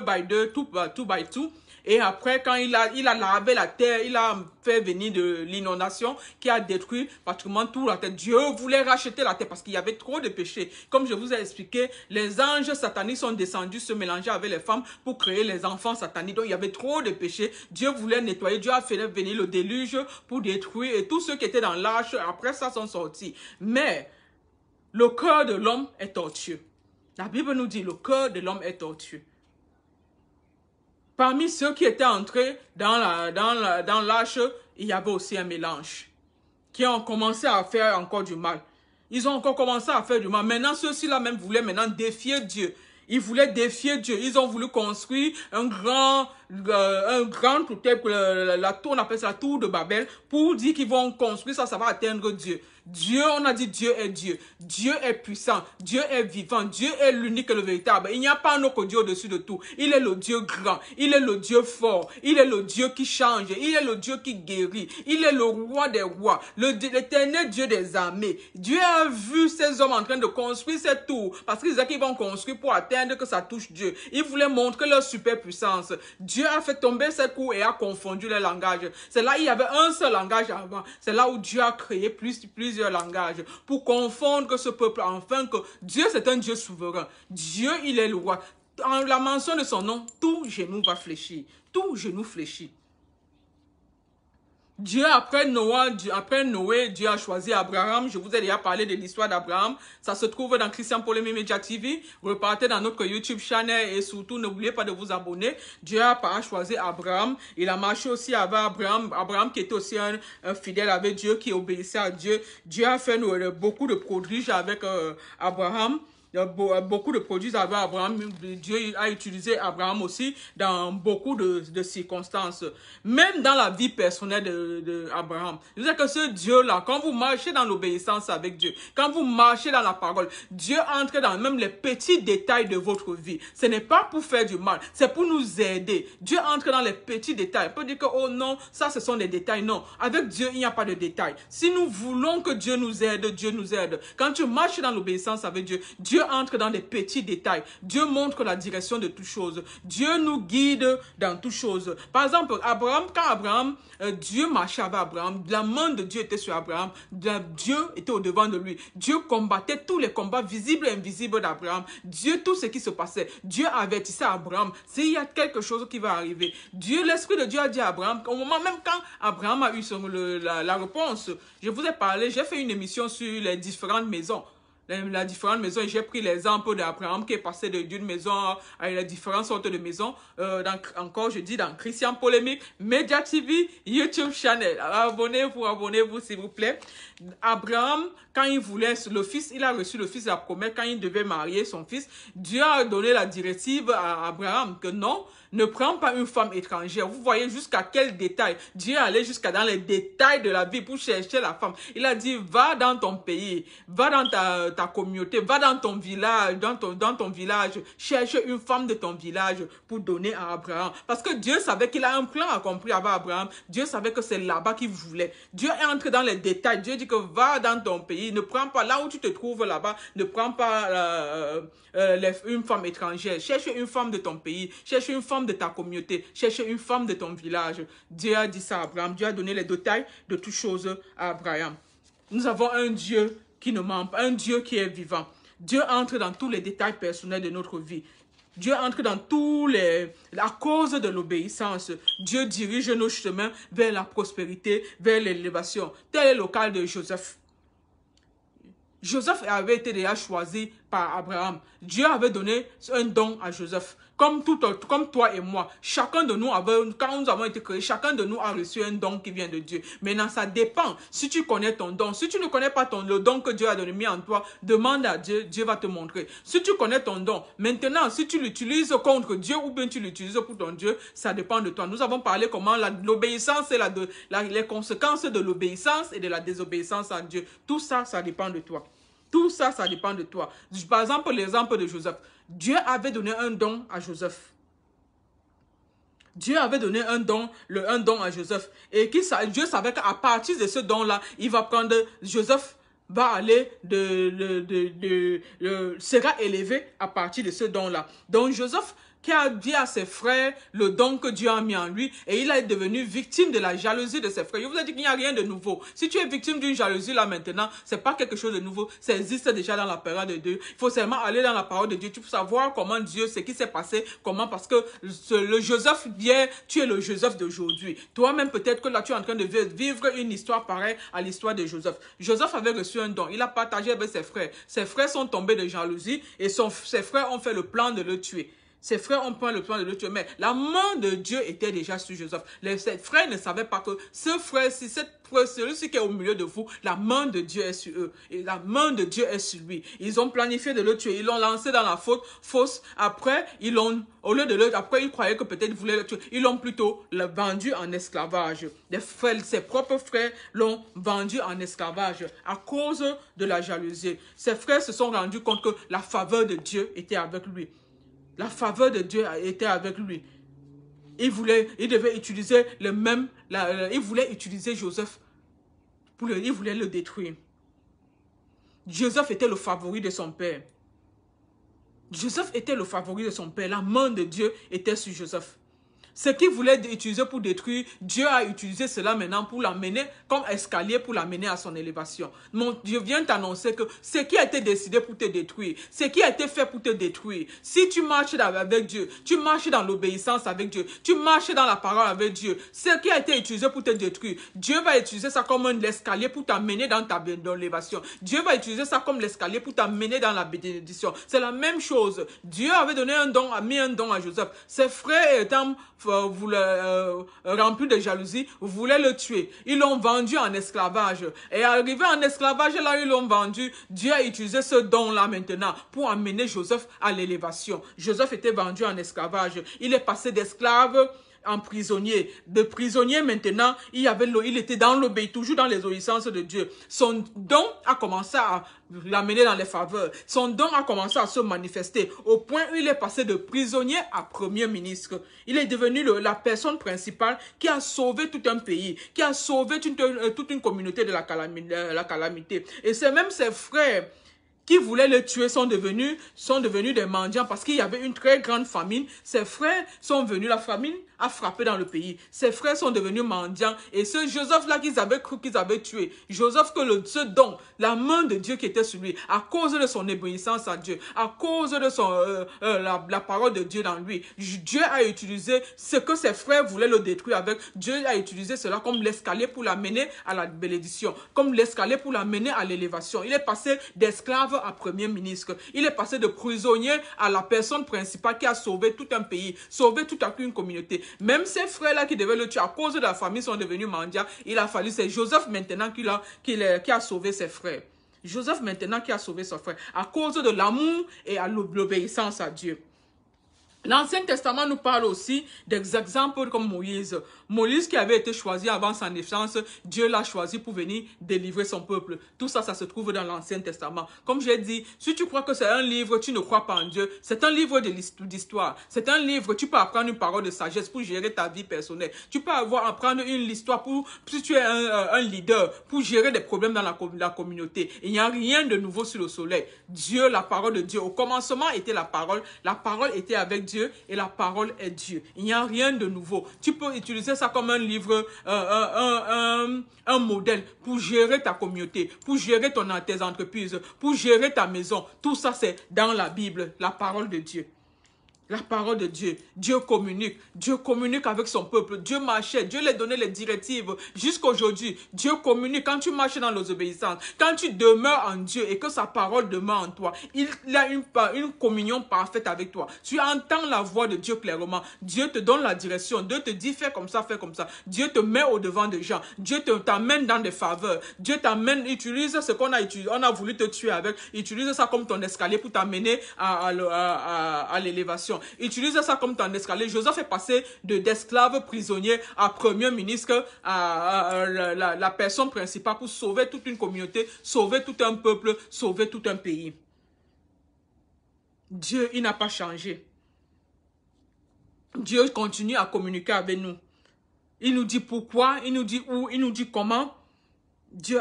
by deux, two by two. Et après, quand il a lavé la terre, il a fait venir de l'inondation qui a détruit pratiquement toute la terre. Dieu voulait racheter la terre parce qu'il y avait trop de péchés. Comme je vous ai expliqué, les anges sataniques sont descendus se mélanger avec les femmes pour créer les enfants sataniques. Donc il y avait trop de péchés. Dieu voulait nettoyer. Dieu a fait venir le déluge pour détruire. Et tous ceux qui étaient dans l'arche, après ça, sont sortis. Mais le cœur de l'homme est tortueux. La Bible nous dit, le cœur de l'homme est tortueux. Parmi ceux qui étaient entrés dans l'arche, il y avait aussi un mélange qui ont commencé à faire encore du mal. Ils ont encore commencé à faire du mal. Maintenant, ceux-ci-là même voulaient maintenant défier Dieu. Ils voulaient défier Dieu. Ils ont voulu construire un grand la tour, on appelle ça la tour de Babel, pour dire qu'ils vont construire ça, ça va atteindre Dieu. Dieu, on a dit Dieu est Dieu. Dieu est puissant. Dieu est vivant. Dieu est l'unique et le véritable. Il n'y a pas un autre Dieu au-dessus de tout. Il est le Dieu grand. Il est le Dieu fort. Il est le Dieu qui change. Il est le Dieu qui guérit. Il est le roi des rois. L'éternel Dieu des armées. Dieu a vu ces hommes en train de construire cette tour. Parce qu'ils disaient qu'ils vont construire pour atteindre que ça touche Dieu. Ils voulaient montrer leur superpuissance. Dieu a fait tomber cette cour et a confondu les langages. C'est là il y avait un seul langage avant. C'est là où Dieu a créé plusieurs langages pour confondre ce peuple, afin que Dieu c'est un Dieu souverain. Dieu il est le roi. En la mention de son nom, tout genou va fléchir. Tout genou fléchit. Dieu, après Noé, Dieu a choisi Abraham. Je vous ai déjà parlé de l'histoire d'Abraham. Ça se trouve dans Christian Polemi Media TV. Repartez dans notre YouTube channel et surtout, n'oubliez pas de vous abonner. Dieu a choisi Abraham. Il a marché aussi avec Abraham. Abraham qui était aussi un fidèle avec Dieu, qui obéissait à Dieu. Dieu a fait beaucoup de prodiges avec Abraham. Il y a beaucoup de produits avec Abraham. Dieu a utilisé Abraham aussi dans beaucoup de circonstances. Même dans la vie personnelle d'Abraham. Je sais que ce Dieu-là, quand vous marchez dans l'obéissance avec Dieu, quand vous marchez dans la parole, Dieu entre dans même les petits détails de votre vie. Ce n'est pas pour faire du mal, c'est pour nous aider. Dieu entre dans les petits détails. On peut dire que, oh non, ça ce sont des détails. Non, avec Dieu, il n'y a pas de détails. Si nous voulons que Dieu nous aide, Dieu nous aide. Quand tu marches dans l'obéissance avec Dieu, Dieu Dieu entre dans les petits détails. Dieu montre la direction de toutes choses. Dieu nous guide dans toutes choses. Par exemple, Abraham, quand Abraham, Dieu marchait avec Abraham, la main de Dieu était sur Abraham, Dieu était au devant de lui. Dieu combattait tous les combats visibles et invisibles d'Abraham. Dieu, tout ce qui se passait. Dieu avertissait Abraham, s'il y a quelque chose qui va arriver. Dieu, l'Esprit de Dieu a dit à Abraham, au moment même quand Abraham a eu la réponse, je vous ai parlé, j'ai fait une émission sur les différentes maisons. Les différentes maisons, j'ai pris l'exemple d'Abraham qui est passé d'une maison à les différentes sortes de maisons. Encore, je dis dans Christian Polémique, Media TV, YouTube Channel. Abonnez-vous s'il vous plaît. Abraham, quand il voulait le fils, il a reçu le fils de la promesse quand il devait marier son fils. Dieu a donné la directive à Abraham que non, ne prends pas une femme étrangère. Vous voyez jusqu'à quel détail. Dieu allait jusqu'à dans les détails de la vie pour chercher la femme. Il a dit, va dans ton pays, va dans ta communauté, va dans ton village, dans ton village, cherche une femme de ton village pour donner à Abraham. Parce que Dieu savait qu'il a un plan accompli avec Abraham. Dieu savait que c'est là-bas qu'il voulait. Dieu est entré dans les détails. Dieu dit que va dans ton pays, ne prends pas, là où tu te trouves là-bas, ne prends pas une femme étrangère. Cherche une femme de ton pays, cherche une femme de ta communauté, cherche une femme de ton village. Dieu a dit ça à Abraham. Dieu a donné les détails de toutes choses à Abraham. Nous avons un Dieu qui ne ment pas, un Dieu qui est vivant. Dieu entre dans tous les détails personnels de notre vie. Dieu entre dans à cause de l'obéissance. Dieu dirige nos chemins vers la prospérité, vers l'élévation. Tel est le cas de Joseph. Joseph avait été déjà choisi par Abraham. Dieu avait donné un don à Joseph. Comme toi et moi, chacun de nous quand nous avons été créés, chacun de nous a reçu un don qui vient de Dieu. Maintenant, ça dépend. Si tu connais ton don, si tu ne connais pas le don que Dieu a donné mis en toi, demande à Dieu, Dieu va te montrer. Si tu connais ton don, maintenant, si tu l'utilises contre Dieu ou bien tu l'utilises pour ton Dieu, ça dépend de toi. Nous avons parlé comment l'obéissance et les conséquences de l'obéissance et de la désobéissance à Dieu. Tout ça, ça dépend de toi. Tout ça, ça dépend de toi. Par exemple, l'exemple de Joseph. Dieu avait donné un don à Joseph. Dieu avait donné un don à Joseph. Et Dieu savait qu'à partir de ce don-là, il va prendre Joseph, va aller sera élevé à partir de ce don-là. Donc Joseph, qui a dit à ses frères le don que Dieu a mis en lui, et il est devenu victime de la jalousie de ses frères. Je vous ai dit qu'il n'y a rien de nouveau. Si tu es victime d'une jalousie là maintenant, c'est pas quelque chose de nouveau. Ça existe déjà dans la parole de Dieu. Il faut seulement aller dans la parole de Dieu. Tu peux savoir comment Dieu, ce qui s'est passé, parce que le Joseph d'hier, tu es le Joseph d'aujourd'hui. Toi-même, peut-être que là, tu es en train de vivre une histoire pareille à l'histoire de Joseph. Joseph avait reçu un don. Il a partagé avec ses frères. Ses frères sont tombés de jalousie et ses frères ont fait le plan de le tuer. Ses frères ont pris le plan de le tuer, mais la main de Dieu était déjà sur Joseph. Ses frères ne savaient pas que celui qui est au milieu de vous, la main de Dieu est sur eux. Et la main de Dieu est sur lui. Ils ont planifié de le tuer. Ils l'ont lancé dans la fosse. Après, après, ils croyaient que peut-être ils voulaient le tuer. Ils l'ont plutôt vendu en esclavage. Ses propres frères l'ont vendu en esclavage à cause de la jalousie. Ses frères se sont rendus compte que la faveur de Dieu était avec lui. La faveur de Dieu était avec lui. Il devait utiliser il voulait utiliser Joseph. Il voulait le détruire. Joseph était le favori de son père. Joseph était le favori de son père. La main de Dieu était sur Joseph. Ce qu'il voulait utiliser pour détruire, Dieu a utilisé cela maintenant pour l'amener comme escalier, pour l'amener à son élévation. Donc, je viens t'annoncer que ce qui a été décidé pour te détruire, ce qui a été fait pour te détruire, si tu marches avec Dieu, tu marches dans l'obéissance avec Dieu, tu marches dans la parole avec Dieu, ce qui a été utilisé pour te détruire, Dieu va utiliser ça comme un escalier pour t'amener dans l'élévation. Dieu va utiliser ça comme l'escalier pour t'amener dans la bénédiction. C'est la même chose. Dieu avait donné mis un don à Joseph. Ses frères étant rempli de jalousie, voulaient le tuer. Ils l'ont vendu en esclavage. Et arrivé en esclavage, là, ils l'ont vendu. Dieu a utilisé ce don-là maintenant pour amener Joseph à l'élévation. Joseph était vendu en esclavage. Il est passé d'esclave en prisonnier. De prisonnier maintenant, il était dans l'obéissance, toujours dans les obéissances de Dieu. Son don a commencé à l'amener dans les faveurs. Son don a commencé à se manifester au point où il est passé de prisonnier à premier ministre. Il est devenu la personne principale qui a sauvé tout un pays, qui a sauvé toute une communauté de la calamité. Et c'est même ses frères qui voulaient le tuer sont devenus des mendiants parce qu'il y avait une très grande famine. Ses frères sont venus, la famine a frappé dans le pays. Ses frères sont devenus mendiants et ce Joseph-là qu'ils avaient cru qu'ils avaient tué, Joseph ce don, la main de Dieu qui était sur lui, à cause de son obéissance à Dieu, à cause de la parole de Dieu dans lui, Dieu a utilisé ce que ses frères voulaient le détruire avec, Dieu a utilisé cela comme l'escalier pour l'amener à la bénédiction, comme l'escalier pour l'amener à l'élévation. Il est passé d'esclave à premier ministre. Il est passé de prisonnier à la personne principale qui a sauvé tout un pays, sauvé toute une communauté. Même ces frères-là qui devaient le tuer à cause de la famille sont devenus mendiants. Il a fallu, c'est Joseph maintenant qui a sauvé ses frères. Joseph maintenant qui a sauvé son frère à cause de l'amour et à l'obéissance à Dieu. L'Ancien Testament nous parle aussi d'exemples comme Moïse. Moïse qui avait été choisi avant sa naissance, Dieu l'a choisi pour venir délivrer son peuple. Tout ça, ça se trouve dans l'Ancien Testament. Comme j'ai dit, si tu crois que c'est un livre, tu ne crois pas en Dieu. C'est un livre d'histoire. C'est un livre, tu peux apprendre une parole de sagesse pour gérer ta vie personnelle. Tu peux apprendre une histoire si tu es un leader, pour gérer des problèmes dans la communauté. Il n'y a rien de nouveau sur le soleil. Dieu, la parole de Dieu. Au commencement était la parole était avec Dieu et la parole est Dieu. Il n'y a rien de nouveau. Tu peux utiliser ça comme un livre, un modèle pour gérer ta communauté, pour gérer tes entreprises, pour gérer ta maison. Tout ça, c'est dans la Bible, la parole de Dieu. La parole de Dieu. Dieu communique avec son peuple. Dieu marchait. Dieu lui donnait les directives. Jusqu'aujourd'hui, Dieu communique. Quand tu marches dans l'obéissance, quand tu demeures en Dieu et que sa parole demeure en toi, il a une communion parfaite avec toi. Tu entends la voix de Dieu clairement. Dieu te donne la direction. Dieu te dit fais comme ça, fais comme ça. Dieu te met au devant des gens. Dieu t'amène dans des faveurs. Dieu t'amène, utilise ce qu'on a utilisé. On a voulu te tuer avec. Utilise ça comme ton escalier pour t'amener à l'élévation. Utilise ça comme ton escalier. Joseph est passé d'esclave prisonnier à premier ministre, à la personne principale pour sauver toute une communauté, sauver tout un peuple, sauver tout un pays. Dieu, il n'a pas changé. Dieu continue à communiquer avec nous. Il nous dit pourquoi, il nous dit où, il nous dit comment. Dieu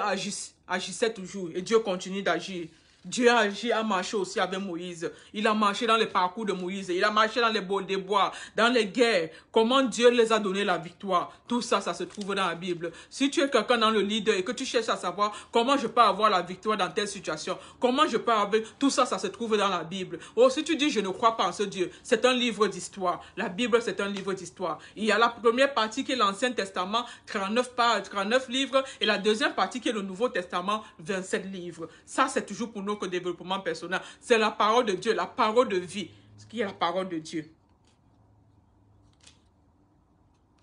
agissait toujours et Dieu continue d'agir. Dieu a marché aussi avec Moïse. Il a marché dans les parcours de Moïse. Il a marché dans les bois, dans les guerres. Comment Dieu les a donné la victoire. Tout ça, ça se trouve dans la Bible. Si tu es quelqu'un dans le leader et que tu cherches à savoir comment je peux avoir la victoire dans telle situation, comment je peux avoir... Tout ça, ça se trouve dans la Bible. Oh, si tu dis je ne crois pas en ce Dieu, c'est un livre d'histoire. La Bible, c'est un livre d'histoire. Il y a la première partie qui est l'Ancien Testament, 39 livres. Et la deuxième partie qui est le Nouveau Testament, 27 livres. Ça, c'est toujours pour nous que développement personnel. C'est la parole de Dieu, la parole de vie, ce qui est la parole de Dieu.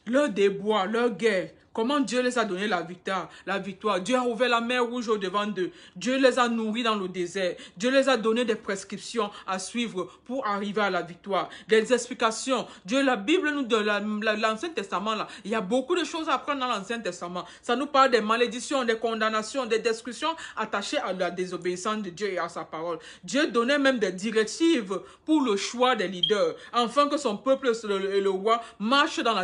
Leur débois, leur guerre, comment Dieu les a donné la victoire. Dieu a ouvert la mer Rouge au devant d'eux. Dieu les a nourris dans le désert. Dieu les a donné des prescriptions à suivre pour arriver à la victoire. Des explications. Dieu, la Bible nous donne, l'Ancien Testament, là, il y a beaucoup de choses à apprendre dans l'Ancien Testament. Ça nous parle des malédictions, des condamnations, des destructions attachées à la désobéissance de Dieu et à sa parole. Dieu donnait même des directives pour le choix des leaders, afin que son peuple et le roi marchent dans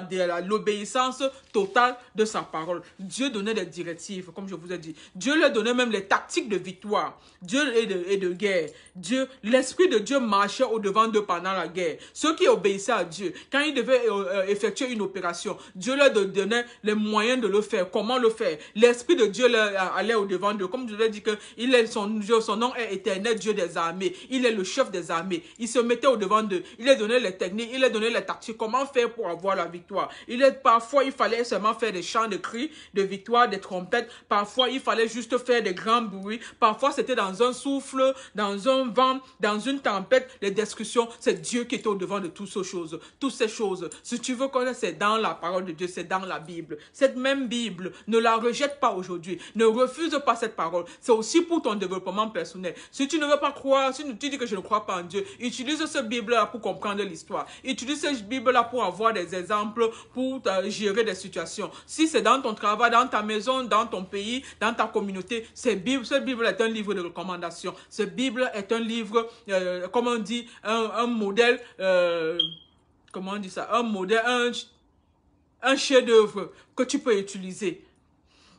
l'obéissance totale de sa parole. Dieu donnait des directives, comme je vous ai dit. Dieu leur donnait même les tactiques de victoire. Dieu et de guerre. L'Esprit de Dieu marchait au-devant d'eux pendant la guerre. Ceux qui obéissaient à Dieu, quand ils devaient effectuer une opération, Dieu leur donnait les moyens de le faire. Comment le faire? L'Esprit de Dieu allait au-devant d'eux. Comme je vous ai dit que son nom est Éternel Dieu des armées. Il est le chef des armées. Il se mettait au-devant d'eux. Il leur donnait les techniques, il leur donnait les tactiques. Comment faire pour avoir la victoire? Parfois, il fallait seulement faire des chants de cris, de victoire, des trompettes. Parfois, il fallait juste faire des grands bruits. Parfois, c'était dans un souffle, dans un vent, dans une tempête, les discussions. C'est Dieu qui est au-devant de toutes ces choses. Toutes ces choses. Si tu veux connaître, c'est dans la parole de Dieu, c'est dans la Bible. Cette même Bible, ne la rejette pas aujourd'hui. Ne refuse pas cette parole. C'est aussi pour ton développement personnel. Si tu ne veux pas croire, si tu dis que je ne crois pas en Dieu, utilise cette Bible-là pour comprendre l'histoire. Utilise cette Bible-là pour avoir des exemples, pour gérer des situations. Si c'est dans ton travail, dans ta maison, dans ton pays, dans ta communauté, cette Bible est un livre de recommandation. Cette Bible est un livre, comment on dit, un modèle, comment on dit ça, un modèle, un chef-d'œuvre que tu peux utiliser.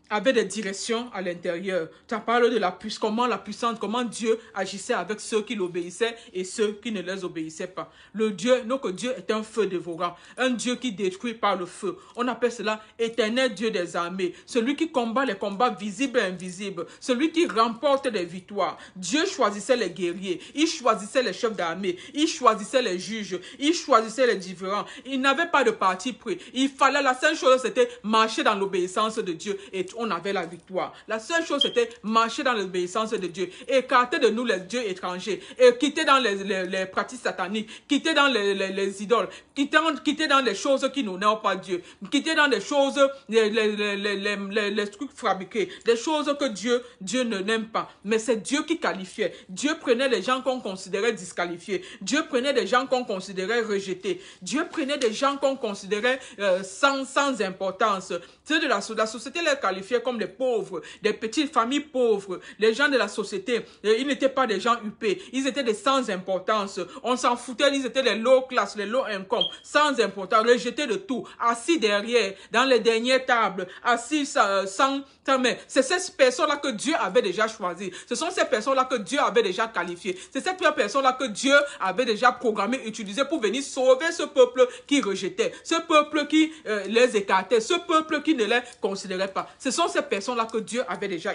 avait des directions à l'intérieur. Ça parle de la puissance, comment Dieu agissait avec ceux qui l'obéissaient et ceux qui ne les obéissaient pas. Notre Dieu est un feu dévorant, un Dieu qui détruit par le feu. On appelle cela éternel Dieu des armées, celui qui combat les combats visibles et invisibles, celui qui remporte des victoires. Dieu choisissait les guerriers, il choisissait les chefs d'armée, il choisissait les juges, il choisissait les différents. Il n'avait pas de parti pris. La seule chose, c'était marcher dans l'obéissance de Dieu et on avait la victoire. La seule chose, c'était marcher dans l'obéissance de Dieu, écarter de nous les dieux étrangers, et quitter dans les pratiques sataniques, quitter dans les idoles, quitter dans les choses qui n'honorent pas Dieu, quitter dans les choses, les trucs fabriqués, des choses que Dieu ne n'aime pas. Mais c'est Dieu qui qualifiait. Dieu prenait les gens qu'on considérait disqualifiés. Dieu prenait des gens qu'on considérait rejetés. Dieu prenait des gens qu'on considérait sans importance. Ceux de la société les qualifiait comme des pauvres, des petites familles pauvres. Les gens de la société, ils n'étaient pas des gens huppés. Ils étaient des sans importance. On s'en foutait, ils étaient les low class, les low income, sans importance, rejetés de tout, assis derrière, dans les dernières tables, assis sans mais c'est ces personnes-là que Dieu avait déjà choisies. Ce sont ces personnes-là que Dieu avait déjà qualifiées. C'est ces personnes-là que Dieu avait déjà programmées, utilisées pour venir sauver ce peuple qui rejetait, ce peuple qui les écartait, ce peuple qui ne les considérait pas. Ce sont ces personnes-là que Dieu avait déjà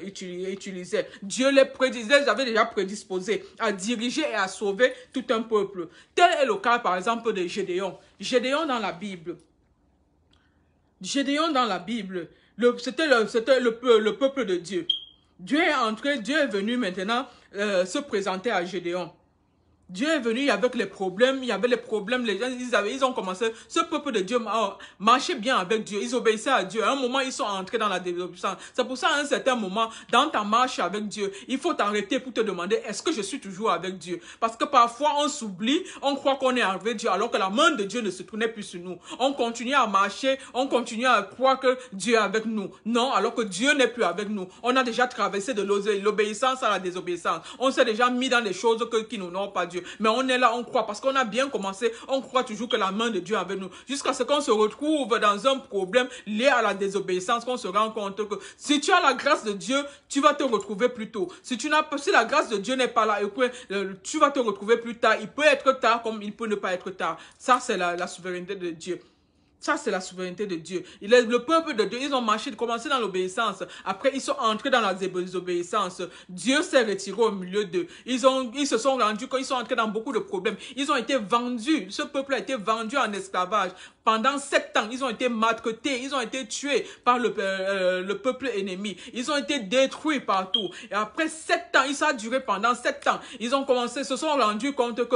utilisées. Dieu les avait déjà prédisposées à diriger et à sauver tout un peuple. Tel est le cas, par exemple, de Gédéon. Gédéon dans la Bible. C'était le peuple de Dieu. Dieu est venu maintenant se présenter à Gédéon. Dieu est venu avec les problèmes, il y avait les problèmes, les gens, ils ont commencé, ce peuple de Dieu marchait bien avec Dieu, ils obéissaient à Dieu. À un moment, ils sont entrés dans la désobéissance. C'est pour ça, à un certain moment, dans ta marche avec Dieu, il faut t'arrêter pour te demander, est-ce que je suis toujours avec Dieu? Parce que parfois, on s'oublie, on croit qu'on est avec Dieu, alors que la main de Dieu ne se tournait plus sur nous. On continue à marcher, on continue à croire que Dieu est avec nous. Non, alors que Dieu n'est plus avec nous. On a déjà traversé de l'obéissance à la désobéissance. On s'est déjà mis dans les choses qui n'honorent pas Dieu. Mais on est là, on croit, parce qu'on a bien commencé, on croit toujours que la main de Dieu est avec nous, jusqu'à ce qu'on se retrouve dans un problème lié à la désobéissance, qu'on se rend compte que si tu as la grâce de Dieu, tu vas te retrouver plus tôt. Si la grâce de Dieu n'est pas là, tu vas te retrouver plus tard. Il peut être tard comme il peut ne pas être tard. Ça, c'est la souveraineté de Dieu. Ça, c'est la souveraineté de Dieu. Le peuple de Dieu, ils ont commencé dans l'obéissance. Après, ils sont entrés dans la désobéissance. Dieu s'est retiré au milieu d'eux. Ils se sont rendus quand ils sont entrés dans beaucoup de problèmes. Ils ont été vendus. Ce peuple a été vendu en esclavage. Pendant 7 ans, ils ont été maltraités, ils ont été tués par le peuple ennemi. Ils ont été détruits partout. Et après 7 ans, ça a duré pendant 7 ans. Ils ont commencé, se sont rendus compte que,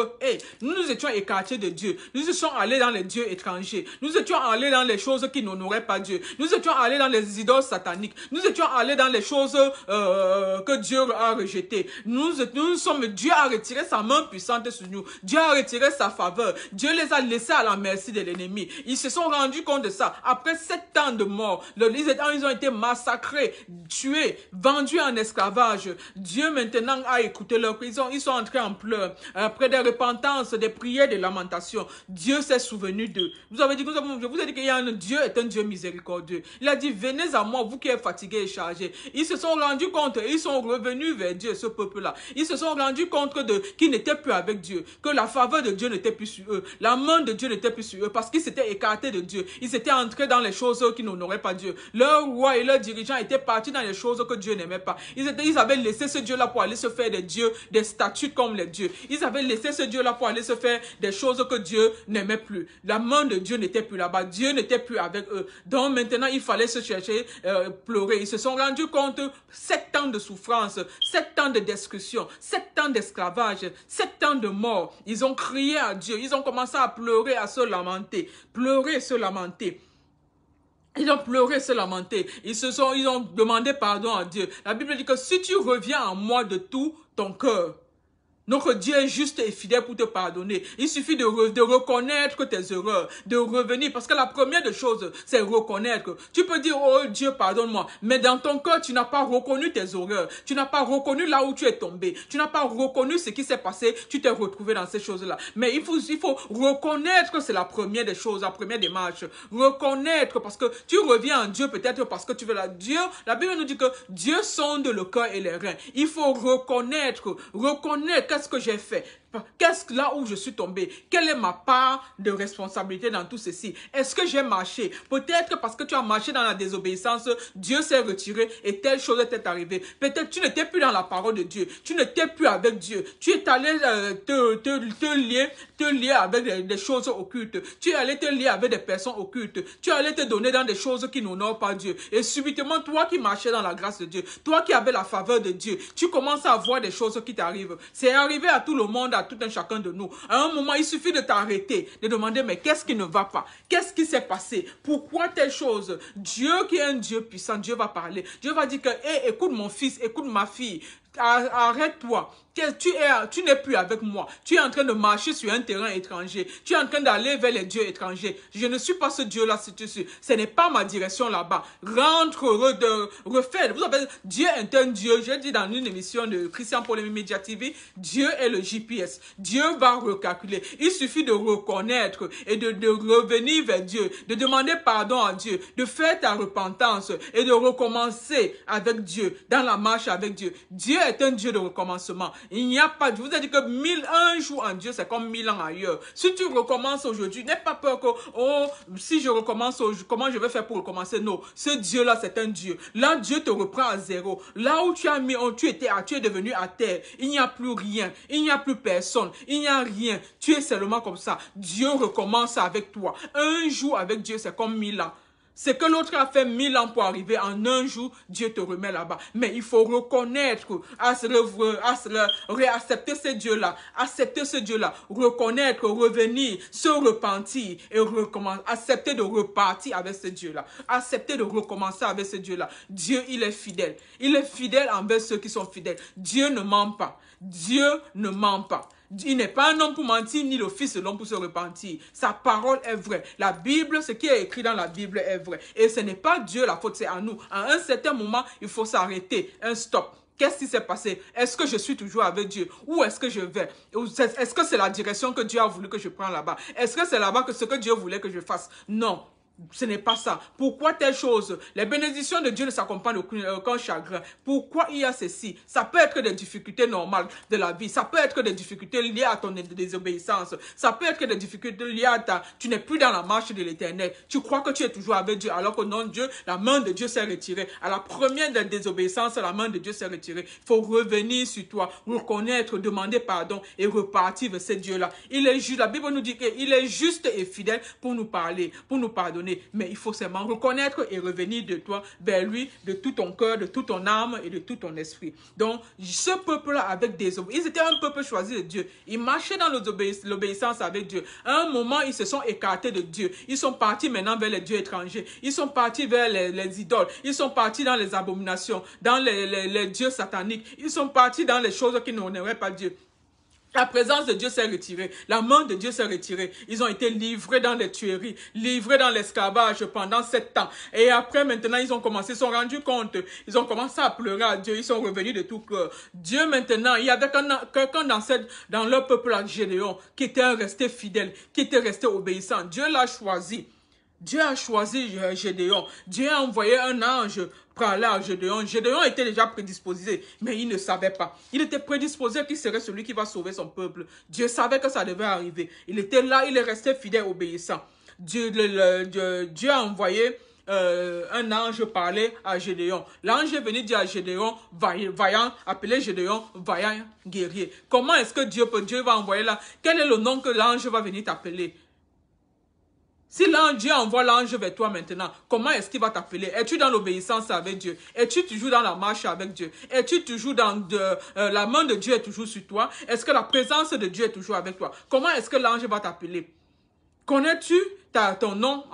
nous étions écartés de Dieu. Nous étions allés dans les dieux étrangers. Nous étions allés dans les choses qui n'honoraient pas Dieu. Nous étions allés dans les idoles sataniques. Nous étions allés dans les choses que Dieu a rejetées. Dieu a retiré sa main puissante sur nous. Dieu a retiré sa faveur. Dieu les a laissés à la merci de l'ennemi. Ils se sont rendus compte de ça. Après 7 ans de mort, ils ont été massacrés, tués, vendus en esclavage. Dieu maintenant a écouté leur cri. Ils sont entrés en pleurs. Après des repentances, des prières, des lamentations, Dieu s'est souvenu d'eux. Je vous ai dit qu'il y a Dieu est un Dieu miséricordieux. Il a dit, venez à moi, vous qui êtes fatigués et chargés. Ils se sont rendus compte, ils sont revenus vers Dieu, ce peuple-là. Ils se sont rendus compte qu'ils n'étaient plus avec Dieu, que la faveur de Dieu n'était plus sur eux, la main de Dieu n'était plus sur eux, parce qu'ils s'étaient écartés de Dieu. Ils étaient entrés dans les choses qui n'honoraient pas Dieu. Leurs rois et leurs dirigeants étaient partis dans les choses que Dieu n'aimait pas. Ils avaient laissé ce Dieu-là pour aller se faire des dieux, des statues comme les dieux. Ils avaient laissé ce Dieu-là pour aller se faire des choses que Dieu n'aimait plus. La main de Dieu n'était plus là-bas. Dieu n'était plus avec eux. Donc maintenant, il fallait se chercher, pleurer. Ils se sont rendus compte 7 ans de souffrance, 7 ans de destruction, 7 ans d'esclavage, 7 ans de mort. Ils ont crié à Dieu. Ils ont commencé à pleurer, à se lamenter. Pleurer et se lamenter. Ils ont pleuré, se lamenter. Ils ont demandé pardon à Dieu. La Bible dit que si tu reviens à moi de tout ton cœur, Notre Dieu est juste et fidèle pour te pardonner. Il suffit de reconnaître tes erreurs, de revenir. Parce que la première des choses, c'est reconnaître. Tu peux dire, oh Dieu, pardonne-moi. Mais dans ton cœur, tu n'as pas reconnu tes erreurs. Tu n'as pas reconnu là où tu es tombé. Tu n'as pas reconnu ce qui s'est passé. Tu t'es retrouvé dans ces choses-là. Mais il faut reconnaître que c'est la première des choses, la première démarche. Reconnaître parce que tu reviens en Dieu peut-être parce que tu veux la Dieu. La Bible nous dit que Dieu sonde le cœur et les reins. Il faut reconnaître qu'est-ce que j'ai fait? Qu'est-ce que là où je suis tombé? Quelle est ma part de responsabilité dans tout ceci? Est-ce que j'ai marché? Peut-être parce que tu as marché dans la désobéissance, Dieu s'est retiré et telle chose t'est arrivée. Peut-être tu n'étais plus dans la parole de Dieu. Tu n'étais plus avec Dieu. Tu es allé te lier avec des choses occultes. Tu es allé te lier avec des personnes occultes. Tu es allé te donner dans des choses qui n'honorent pas Dieu. Et subitement, toi qui marchais dans la grâce de Dieu, toi qui avais la faveur de Dieu, tu commences à voir des choses qui t'arrivent. C'est arrivé à tout le monde, à tout un chacun de nous. À un moment, il suffit de t'arrêter, de demander, mais qu'est-ce qui ne va pas? Qu'est-ce qui s'est passé? Pourquoi telle chose? Dieu qui est un Dieu puissant, Dieu va parler. Dieu va dire que, hey, écoute mon fils, écoute ma fille. Arrête-toi. Tu n'es plus avec moi. Tu es en train de marcher sur un terrain étranger. Tu es en train d'aller vers les dieux étrangers. Je ne suis pas ce Dieu-là, si tu suis. Ce n'est pas ma direction là-bas. Rentre, refais. Vous savez, Dieu est un Dieu. J'ai dit dans une émission de Christian Paul Media TV, Dieu est le GPS. Dieu va recalculer. Il suffit de reconnaître et de revenir vers Dieu, de demander pardon à Dieu, de faire ta repentance et de recommencer avec Dieu, dans la marche avec Dieu. Dieu est un Dieu de recommencement. Il n'y a pas, je vous ai dit que 1001 jours en Dieu, c'est comme 1000 ans ailleurs. Si tu recommences aujourd'hui, n'aie pas peur que, oh, si je recommence aujourd'hui, comment je vais faire pour recommencer? Non, ce Dieu-là, c'est un Dieu. Là, Dieu te reprend à zéro. Là où tu as mis, tu es devenu à terre. Il n'y a plus rien. Il n'y a plus personne. Il n'y a rien. Tu es seulement comme ça. Dieu recommence avec toi. Un jour avec Dieu, c'est comme 1000 ans. C'est que l'autre a fait 1000 ans pour arriver en un jour, Dieu te remet là-bas. Mais il faut reconnaître, réaccepter ce Dieu-là, accepter ce Dieu-là, reconnaître, revenir, se repentir et recommencer, accepter de repartir avec ce Dieu-là, accepter de recommencer avec ce Dieu-là. Dieu, il est fidèle. Il est fidèle envers ceux qui sont fidèles. Dieu ne ment pas. Dieu ne ment pas. Il n'est pas un homme pour mentir, ni le fils de l'homme pour se repentir. Sa parole est vraie. La Bible, ce qui est écrit dans la Bible est vrai. Et ce n'est pas Dieu la faute, c'est à nous. À un certain moment, il faut s'arrêter. Un stop. Qu'est-ce qui s'est passé? Est-ce que je suis toujours avec Dieu? Où est-ce que je vais? Est-ce que c'est la direction que Dieu a voulu que je prenne là-bas? Est-ce que c'est là-bas que ce que Dieu voulait que je fasse? Non. Ce n'est pas ça. Pourquoi telle chose? Les bénédictions de Dieu ne s'accompagnent aucun chagrin. Pourquoi il y a ceci? Ça peut être des difficultés normales de la vie. Ça peut être des difficultés liées à ton désobéissance. Ça peut être des difficultés liées à tu n'es plus dans la marche de l'Éternel. Tu crois que tu es toujours avec Dieu alors que non, Dieu, la main de Dieu s'est retirée. À la première des désobéissances, la main de Dieu s'est retirée. Il faut revenir sur toi, reconnaître, demander pardon et repartir vers ce Dieu-là. Il est juste. La Bible nous dit qu'il est juste et fidèle pour nous parler, pour nous pardonner. Mais il faut seulement reconnaître et revenir de toi vers lui, de tout ton cœur, de toute ton âme et de tout ton esprit. Donc, ce peuple-là avec des hommes, ils étaient un peuple choisi de Dieu. Ils marchaient dans l'obéissance avec Dieu. À un moment, ils se sont écartés de Dieu. Ils sont partis maintenant vers les dieux étrangers. Ils sont partis vers les idoles. Ils sont partis dans les abominations, dans les dieux sataniques. Ils sont partis dans les choses qui n'honoraient pas Dieu. La présence de Dieu s'est retirée. La main de Dieu s'est retirée. Ils ont été livrés dans les tueries, livrés dans l'esclavage pendant 7 ans. Et après, maintenant, ils ont commencé, ils se sont rendus compte. Ils ont commencé à pleurer à Dieu. Ils sont revenus de tout cœur. Dieu, maintenant, il y avait quelqu'un dans leur peuple à Gédéon qui était resté fidèle, qui était resté obéissant. Dieu l'a choisi. Dieu a choisi Gédéon. Dieu a envoyé un ange pour aller à Gédéon. Gédéon était déjà prédisposé, mais il ne savait pas. Il était prédisposé qu'il serait celui qui va sauver son peuple. Dieu savait que ça devait arriver. Il était là, il est resté fidèle, obéissant. Dieu a envoyé un ange parler à Gédéon. L'ange est venu dire à Gédéon, vaillant, appeler Gédéon, vaillant guerrier. Comment est-ce que Dieu va envoyer là? Quel est le nom que l'ange va venir t'appeler? Si Dieu envoie l'ange vers toi maintenant, comment est-ce qu'il va t'appeler? Es-tu dans l'obéissance avec Dieu? Es-tu toujours dans la marche avec Dieu? Es-tu toujours dans la main de Dieu est toujours sur toi? Est-ce que la présence de Dieu est toujours avec toi? Comment est-ce que l'ange va t'appeler? Connais-tu ton nom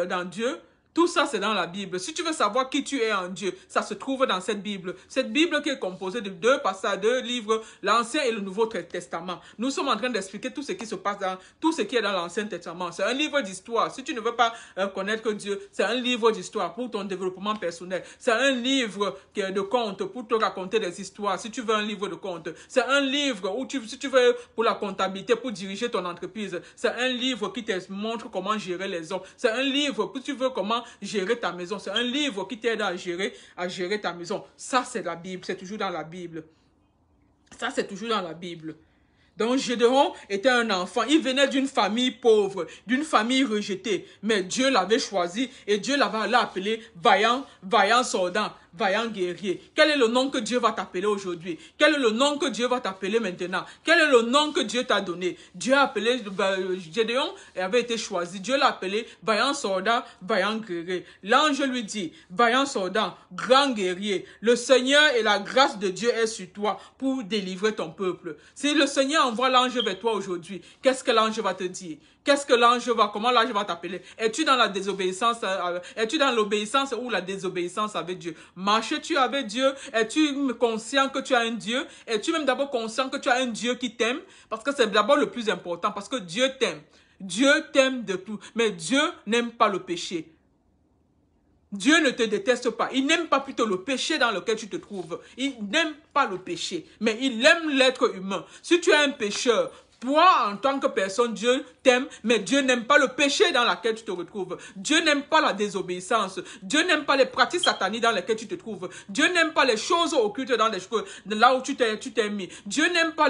dans Dieu? Tout ça, c'est dans la Bible. Si tu veux savoir qui tu es en Dieu, ça se trouve dans cette Bible. Cette Bible qui est composée de deux passages, deux livres, l'Ancien et le Nouveau Testament. Nous sommes en train d'expliquer tout ce qui se passe dans, tout ce qui est dans l'Ancien Testament. C'est un livre d'histoire. Si tu ne veux pas connaître Dieu, c'est un livre d'histoire pour ton développement personnel. C'est un livre de contes pour te raconter des histoires. Si tu veux un livre de contes, c'est un livre où si tu veux pour la comptabilité, pour diriger ton entreprise. C'est un livre qui te montre comment gérer les hommes. C'est un livre pour tu veux comment gérer ta maison. C'est un livre qui t'aide à gérer ta maison. Ça, c'est la Bible. C'est toujours dans la Bible. Ça, c'est toujours dans la Bible. Donc, Gédéon était un enfant. Il venait d'une famille pauvre, d'une famille rejetée. Mais Dieu l'avait choisi et Dieu l'avait appelé vaillant soldat, vaillant guerrier. Quel est le nom que Dieu va t'appeler aujourd'hui? Quel est le nom que Dieu va t'appeler maintenant? Quel est le nom que Dieu t'a donné? Dieu a appelé Gédéon et avait été choisi. Dieu l'a appelé vaillant soldat, vaillant guerrier. L'ange lui dit, vaillant soldat, grand guerrier, le Seigneur et la grâce de Dieu est sur toi pour délivrer ton peuple. Si le Seigneur envoie l'ange vers toi aujourd'hui, qu'est-ce que l'ange va te dire? Comment l'ange va t'appeler? Es-tu dans la désobéissance? Es-tu dans l'obéissance ou la désobéissance avec Dieu? Marches-tu avec Dieu? Es-tu conscient que tu as un Dieu? Es-tu même d'abord conscient que tu as un Dieu qui t'aime? Parce que c'est d'abord le plus important, parce que Dieu t'aime. Dieu t'aime de tout, mais Dieu n'aime pas le péché. Dieu ne te déteste pas. Il n'aime pas plutôt le péché dans lequel tu te trouves. Il n'aime pas le péché, mais il aime l'être humain. Si tu es un pécheur, toi, en tant que personne, Dieu t'aime, mais Dieu n'aime pas le péché dans lequel tu te retrouves. Dieu n'aime pas la désobéissance. Dieu n'aime pas les pratiques sataniques dans lesquelles tu te trouves. Dieu n'aime pas les choses occultes dans les choses, là où tu t'es mis. Dieu n'aime pas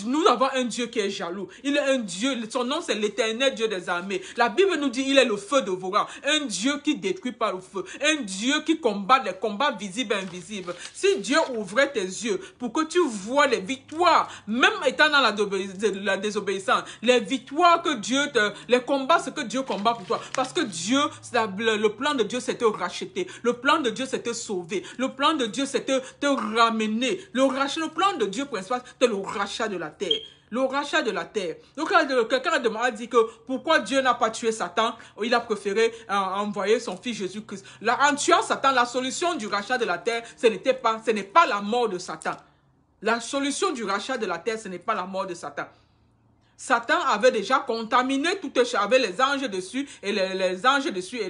nous avons un Dieu qui est jaloux. Il est un Dieu, son nom c'est l'Éternel Dieu des armées. La Bible nous dit il est le feu dévorant. Un Dieu qui détruit par le feu. Un Dieu qui combat les combats visibles et invisibles. Si Dieu ouvrait tes yeux pour que tu vois les victoires, même étant dans la désobéissance, les victoires que Dieu les combats, ce que Dieu combat pour toi. Parce que Dieu, le plan de Dieu, c'est te racheter. Le plan de Dieu, c'est te sauver. Le plan de Dieu, c'est te ramener. Le plan de Dieu principal, c'est le rachat de la terre. Le rachat de la terre. Donc, quelqu'un a dit que pourquoi Dieu n'a pas tué Satan, il a préféré envoyer son fils Jésus-Christ. En tuant Satan, la solution du rachat de la terre, ce n'est pas la mort de Satan. La solution du rachat de la terre, ce n'est pas la mort de Satan. Satan avait déjà contaminé tout, avait les anges dessus, et les anges dessus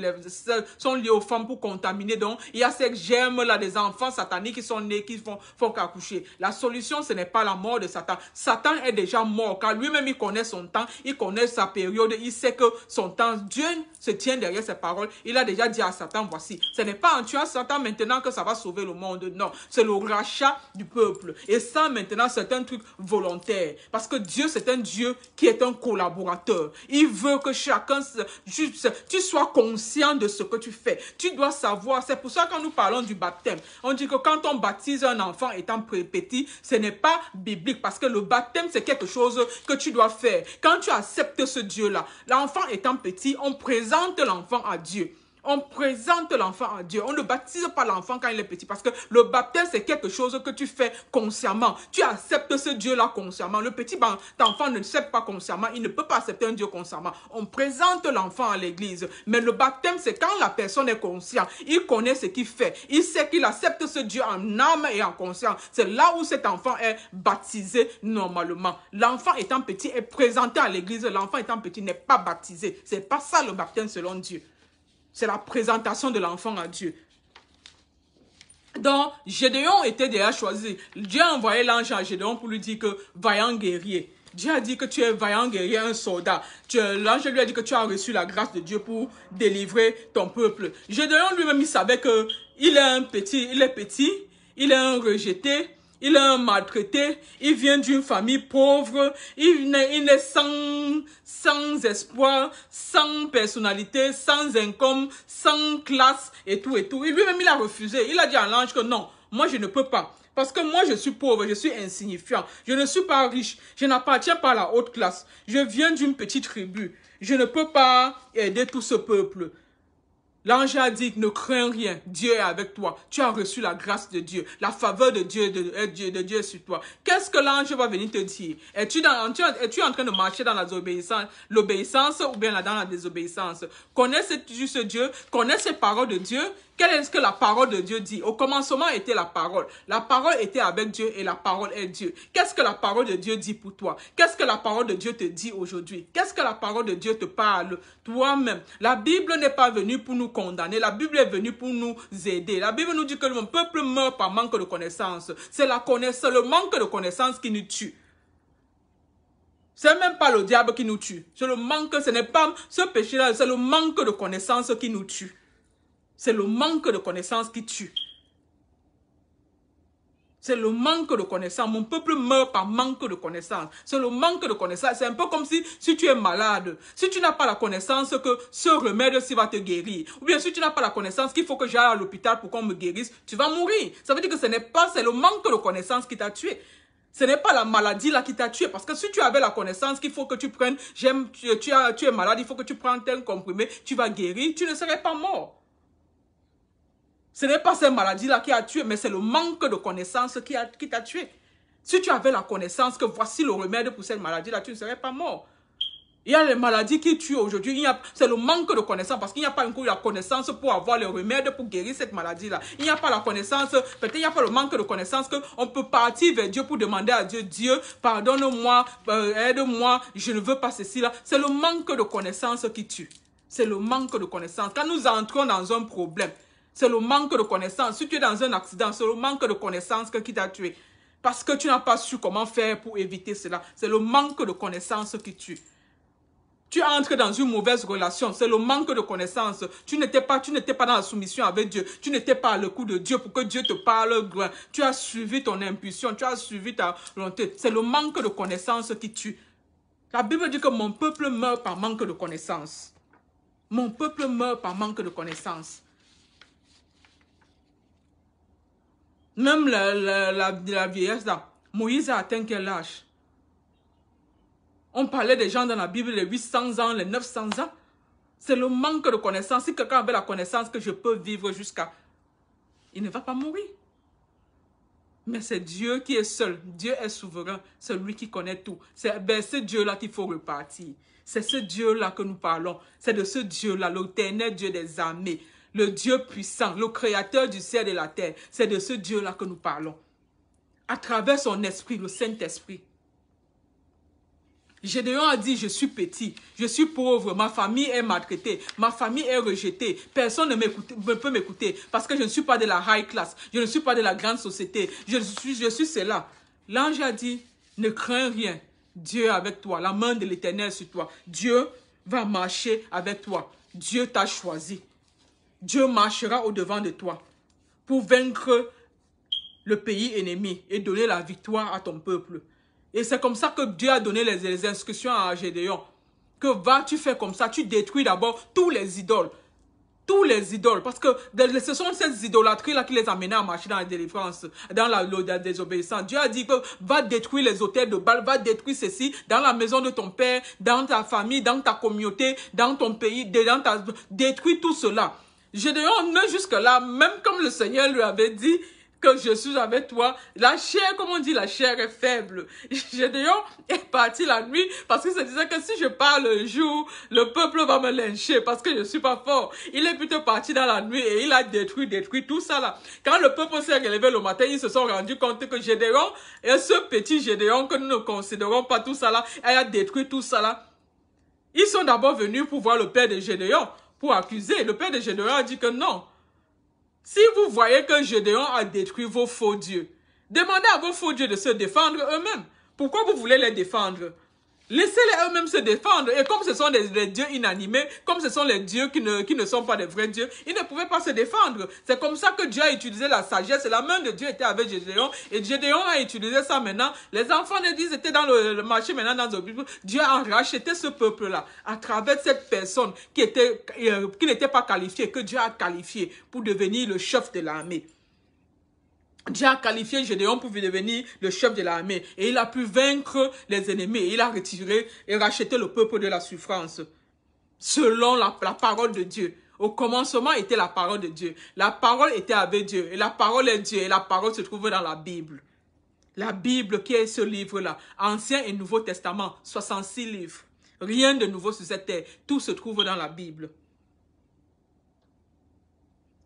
sont liés aux femmes pour contaminer. Donc, il y a ces germes-là des enfants sataniques qui sont nés, qui font qu'accoucher. La solution, ce n'est pas la mort de Satan. Satan est déjà mort, car lui-même, il connaît son temps, il connaît sa période, il sait que son temps, Dieu se tient derrière ses paroles. Il a déjà dit à Satan, voici, ce n'est pas en tuant Satan maintenant que ça va sauver le monde. Non, c'est le rachat du peuple. Et ça, maintenant, c'est un truc volontaire. Parce que Dieu, c'est un Dieu qui est un collaborateur. Il veut que chacun, tu sois conscient de ce que tu fais. Tu dois savoir. C'est pour ça que quand nous parlons du baptême, on dit que quand on baptise un enfant étant petit, ce n'est pas biblique. Parce que le baptême, c'est quelque chose que tu dois faire. Quand tu acceptes ce Dieu-là, l'enfant étant petit, on présente l'enfant à Dieu. On présente l'enfant à Dieu. On ne baptise pas l'enfant quand il est petit. Parce que le baptême, c'est quelque chose que tu fais consciemment. Tu acceptes ce Dieu-là consciemment. Le petit enfant ne l'accepte pas consciemment. Il ne peut pas accepter un Dieu consciemment. On présente l'enfant à l'église. Mais le baptême, c'est quand la personne est consciente. Il connaît ce qu'il fait. Il sait qu'il accepte ce Dieu en âme et en conscience. C'est là où cet enfant est baptisé normalement. L'enfant étant petit est présenté à l'église. L'enfant étant petit n'est pas baptisé. C'est pas ça le baptême selon Dieu. C'est la présentation de l'enfant à Dieu. Donc, Gédéon était déjà choisi. Dieu a envoyé l'ange à Gédéon pour lui dire que vaillant guerrier. Dieu a dit que tu es vaillant guerrier, un soldat. L'ange lui a dit que tu as reçu la grâce de Dieu pour délivrer ton peuple. Gédéon lui-même, il savait que il est petit, il est un rejeté. Il est un maltraité, il vient d'une famille pauvre, il est sans espoir, sans personnalité, sans income, sans classe et tout et tout. Et lui-même, il a refusé. Il a dit à l'ange que non, moi je ne peux pas. Parce que moi je suis pauvre, je suis insignifiant, je ne suis pas riche, je n'appartiens pas à la haute classe. Je viens d'une petite tribu, je ne peux pas aider tout ce peuple. L'ange a dit, ne crains rien, Dieu est avec toi. Tu as reçu la grâce de Dieu, la faveur de Dieu, de Dieu est sur toi. Qu'est-ce que l'ange va venir te dire? Es-tu en train de marcher dans l'obéissance ou bien dans la désobéissance? Connais-tu ce Dieu? Connais ces paroles de Dieu? Quelle est ce que la parole de Dieu dit? Au commencement était la parole. La parole était avec Dieu et la parole est Dieu. Qu'est-ce que la parole de Dieu dit pour toi? Qu'est-ce que la parole de Dieu te dit aujourd'hui? Qu'est-ce que la parole de Dieu te parle toi-même? La Bible n'est pas venue pour nous condamner. La Bible est venue pour nous aider. La Bible nous dit que mon peuple meurt par manque de connaissance. C'est le manque de connaissance qui nous tue. C'est même pas le diable qui nous tue. C'est le manque, ce n'est pas ce péché-là, c'est le manque de connaissance qui nous tue. C'est le manque de connaissance qui tue. C'est le manque de connaissance. Mon peuple meurt par manque de connaissance. C'est le manque de connaissance. C'est un peu comme si tu es malade. Si tu n'as pas la connaissance que ce remède-ci va te guérir. Ou bien si tu n'as pas la connaissance qu'il faut que j'aille à l'hôpital pour qu'on me guérisse, tu vas mourir. Ça veut dire que c'est le manque de connaissance qui t'a tué. Ce n'est pas la maladie là qui t'a tué. Parce que si tu avais la connaissance qu'il faut que tu prennes, tu es malade, il faut que tu prennes tel comprimé, tu vas guérir, tu ne serais pas mort. Ce n'est pas cette maladie-là qui a tué, mais c'est le manque de connaissance qui t'a tué. Si tu avais la connaissance que voici le remède pour cette maladie-là, tu ne serais pas mort. Il y a les maladies qui tuent aujourd'hui, c'est le manque de connaissance, parce qu'il n'y a pas encore la connaissance pour avoir le remède pour guérir cette maladie-là. Il n'y a pas la connaissance, peut-être il n'y a pas le manque de connaissance qu'on peut partir vers Dieu pour demander à Dieu, Dieu, pardonne-moi, aide-moi, je ne veux pas ceci là. C'est le manque de connaissance qui tue. C'est le manque de connaissance. Quand nous entrons dans un problème, c'est le manque de connaissance. Si tu es dans un accident, c'est le manque de connaissance qui t'a tué. Parce que tu n'as pas su comment faire pour éviter cela. C'est le manque de connaissance qui tue. Tu entres dans une mauvaise relation, c'est le manque de connaissance. Tu n'étais pas dans la soumission avec Dieu. Tu n'étais pas à l'écoute de Dieu pour que Dieu te parle. Tu as suivi ton impulsion, tu as suivi ta volonté. C'est le manque de connaissance qui tue. La Bible dit que mon peuple meurt par manque de connaissance. Mon peuple meurt par manque de connaissance. Même la vieillesse là, Moïse a atteint quel âge? On parlait des gens dans la Bible, les 800 ans, les 900 ans. C'est le manque de connaissance. Si quelqu'un avait la connaissance que je peux vivre jusqu'à... Il ne va pas mourir. Mais c'est Dieu qui est seul. Dieu est souverain. C'est lui qui connaît tout. C'est ce Dieu-là qu'il faut repartir. C'est ce Dieu-là que nous parlons. C'est de ce Dieu-là, l'éternel Dieu des armées. Le Dieu puissant, le créateur du ciel et de la terre. C'est de ce Dieu-là que nous parlons. À travers son esprit, le Saint-Esprit. Gédéon a dit, je suis petit, je suis pauvre, ma famille est maltraitée, ma famille est rejetée, personne ne peut m'écouter parce que je ne suis pas de la high class, je ne suis pas de la grande société, je suis cela. L'ange a dit, ne crains rien, Dieu est avec toi, la main de l'Éternel sur toi, Dieu va marcher avec toi, Dieu t'a choisi, Dieu marchera au-devant de toi pour vaincre le pays ennemi et donner la victoire à ton peuple. Et c'est comme ça que Dieu a donné les instructions à Gédéon. Que tu fais comme ça, tu détruis d'abord tous les idoles. Tous les idoles. Parce que ce sont ces idolâtries-là qui les amenaient à marcher dans la délivrance, dans la désobéissance. Dieu a dit que va détruire les autels de Baal, va détruire ceci dans la maison de ton père, dans ta famille, dans ta communauté, dans ton pays, détruis tout cela. Gédéon, jusque-là, même comme le Seigneur lui avait dit, que je suis avec toi. La chair, comme on dit, la chair est faible. Gédéon est parti la nuit parce qu'il se disait que si je pars le jour, le peuple va me lyncher parce que je ne suis pas fort. Il est plutôt parti dans la nuit et il a détruit tout ça là. Quand le peuple s'est relevé le matin, ils se sont rendus compte que Gédéon et ce petit Gédéon que nous ne considérons pas tout ça là, il a détruit tout ça là. Ils sont d'abord venus pour voir le père de Gédéon, pour accuser. Le père de Gédéon a dit que non. Si vous voyez que Gédéon a détruit vos faux dieux, demandez à vos faux dieux de se défendre eux-mêmes. Pourquoi vous voulez les défendre? Laissez-les eux-mêmes se défendre. Et comme ce sont des dieux inanimés, comme ce sont les dieux qui ne sont pas des vrais dieux, ils ne pouvaient pas se défendre. C'est comme ça que Dieu a utilisé la sagesse. La main de Dieu était avec Gédéon. Et Gédéon a utilisé ça maintenant. Les enfants de Dieu étaient dans le marché maintenant dans le Bible. Dieu a racheté ce peuple-là à travers cette personne qui n'était pas qualifiée, que Dieu a qualifiée pour devenir le chef de l'armée. Dieu a qualifié Gédéon pour devenir le chef de l'armée. Et il a pu vaincre les ennemis. Et il a retiré et racheté le peuple de la souffrance. Selon la parole de Dieu. Au commencement était la parole de Dieu. La parole était avec Dieu. Et la parole est Dieu. Et la parole se trouve dans la Bible. La Bible qui est ce livre-là. Ancien et Nouveau Testament. 66 livres. Rien de nouveau sur cette terre. Tout se trouve dans la Bible.